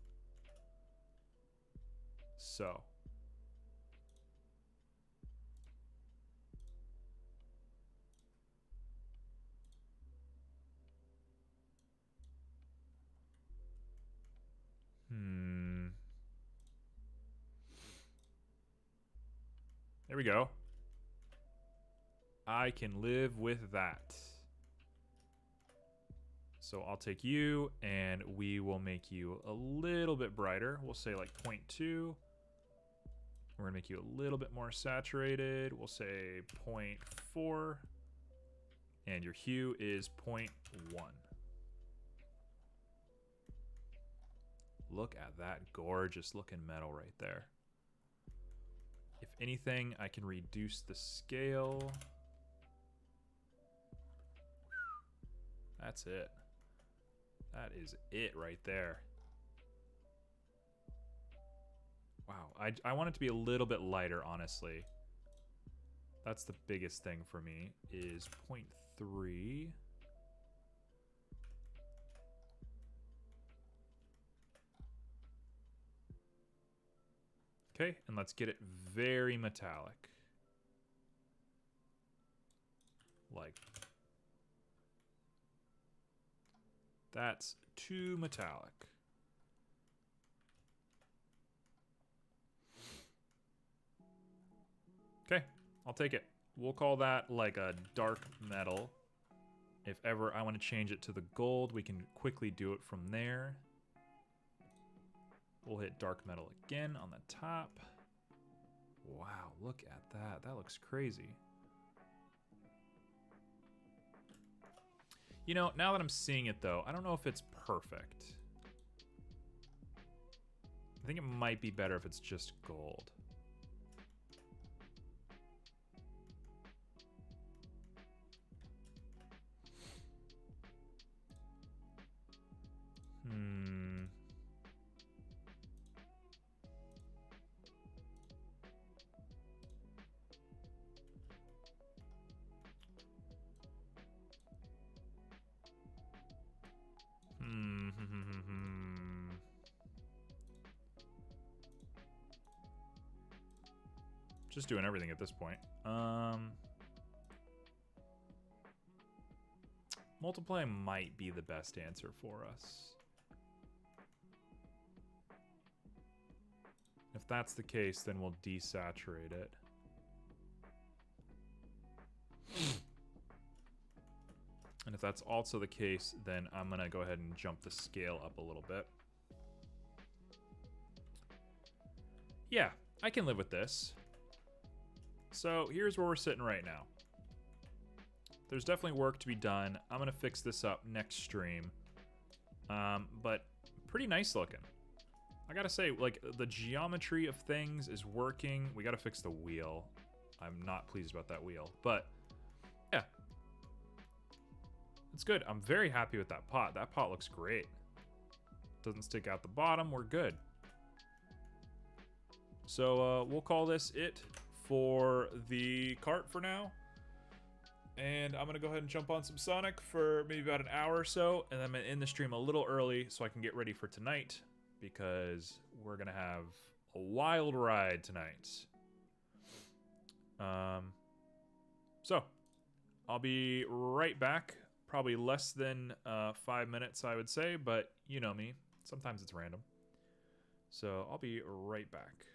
So. There we go. I can live with that. So I'll take you, and we will make you a little bit brighter. We'll say like 0.2. We're going to make you a little bit more saturated. We'll say 0.4. And your hue is 0.1. Look at that gorgeous looking metal right there. If anything, I can reduce the scale. That's it. That is it right there. Wow, I want it to be a little bit lighter, honestly. That's the biggest thing for me, is 0.3. Okay, and let's get it very metallic. Like, that's too metallic. Okay, I'll take it. We'll call that like a dark metal. If ever I want to change it to the gold, we can quickly do it from there. We'll hit dark metal again on the top. Wow, look at that. That looks crazy. You know, now that I'm seeing it though, I don't know if it's perfect. I think it might be better if it's just gold. Just doing everything at this point. Multiply might be the best answer for us. If that's the case, then we'll desaturate it. And if that's also the case, then I'm going to go ahead and jump the scale up a little bit. Yeah, I can live with this. So here's where we're sitting right now. There's definitely work to be done. I'm going to fix this up next stream. But pretty nice looking. I gotta say, like, the geometry of things is working. We gotta fix the wheel. I'm not pleased about that wheel, but yeah. It's good. I'm very happy with that pot. That pot looks great. Doesn't stick out the bottom. We're good. So we'll call this it for the cart for now. And I'm going to go ahead and jump on some Sonic for maybe about an hour or so. And I'm going to end the stream a little early so I can get ready for tonight. Because we're going to have a wild ride tonight. So, I'll be right back. Probably less than 5 minutes, I would say. But you know me. Sometimes it's random. So, I'll be right back.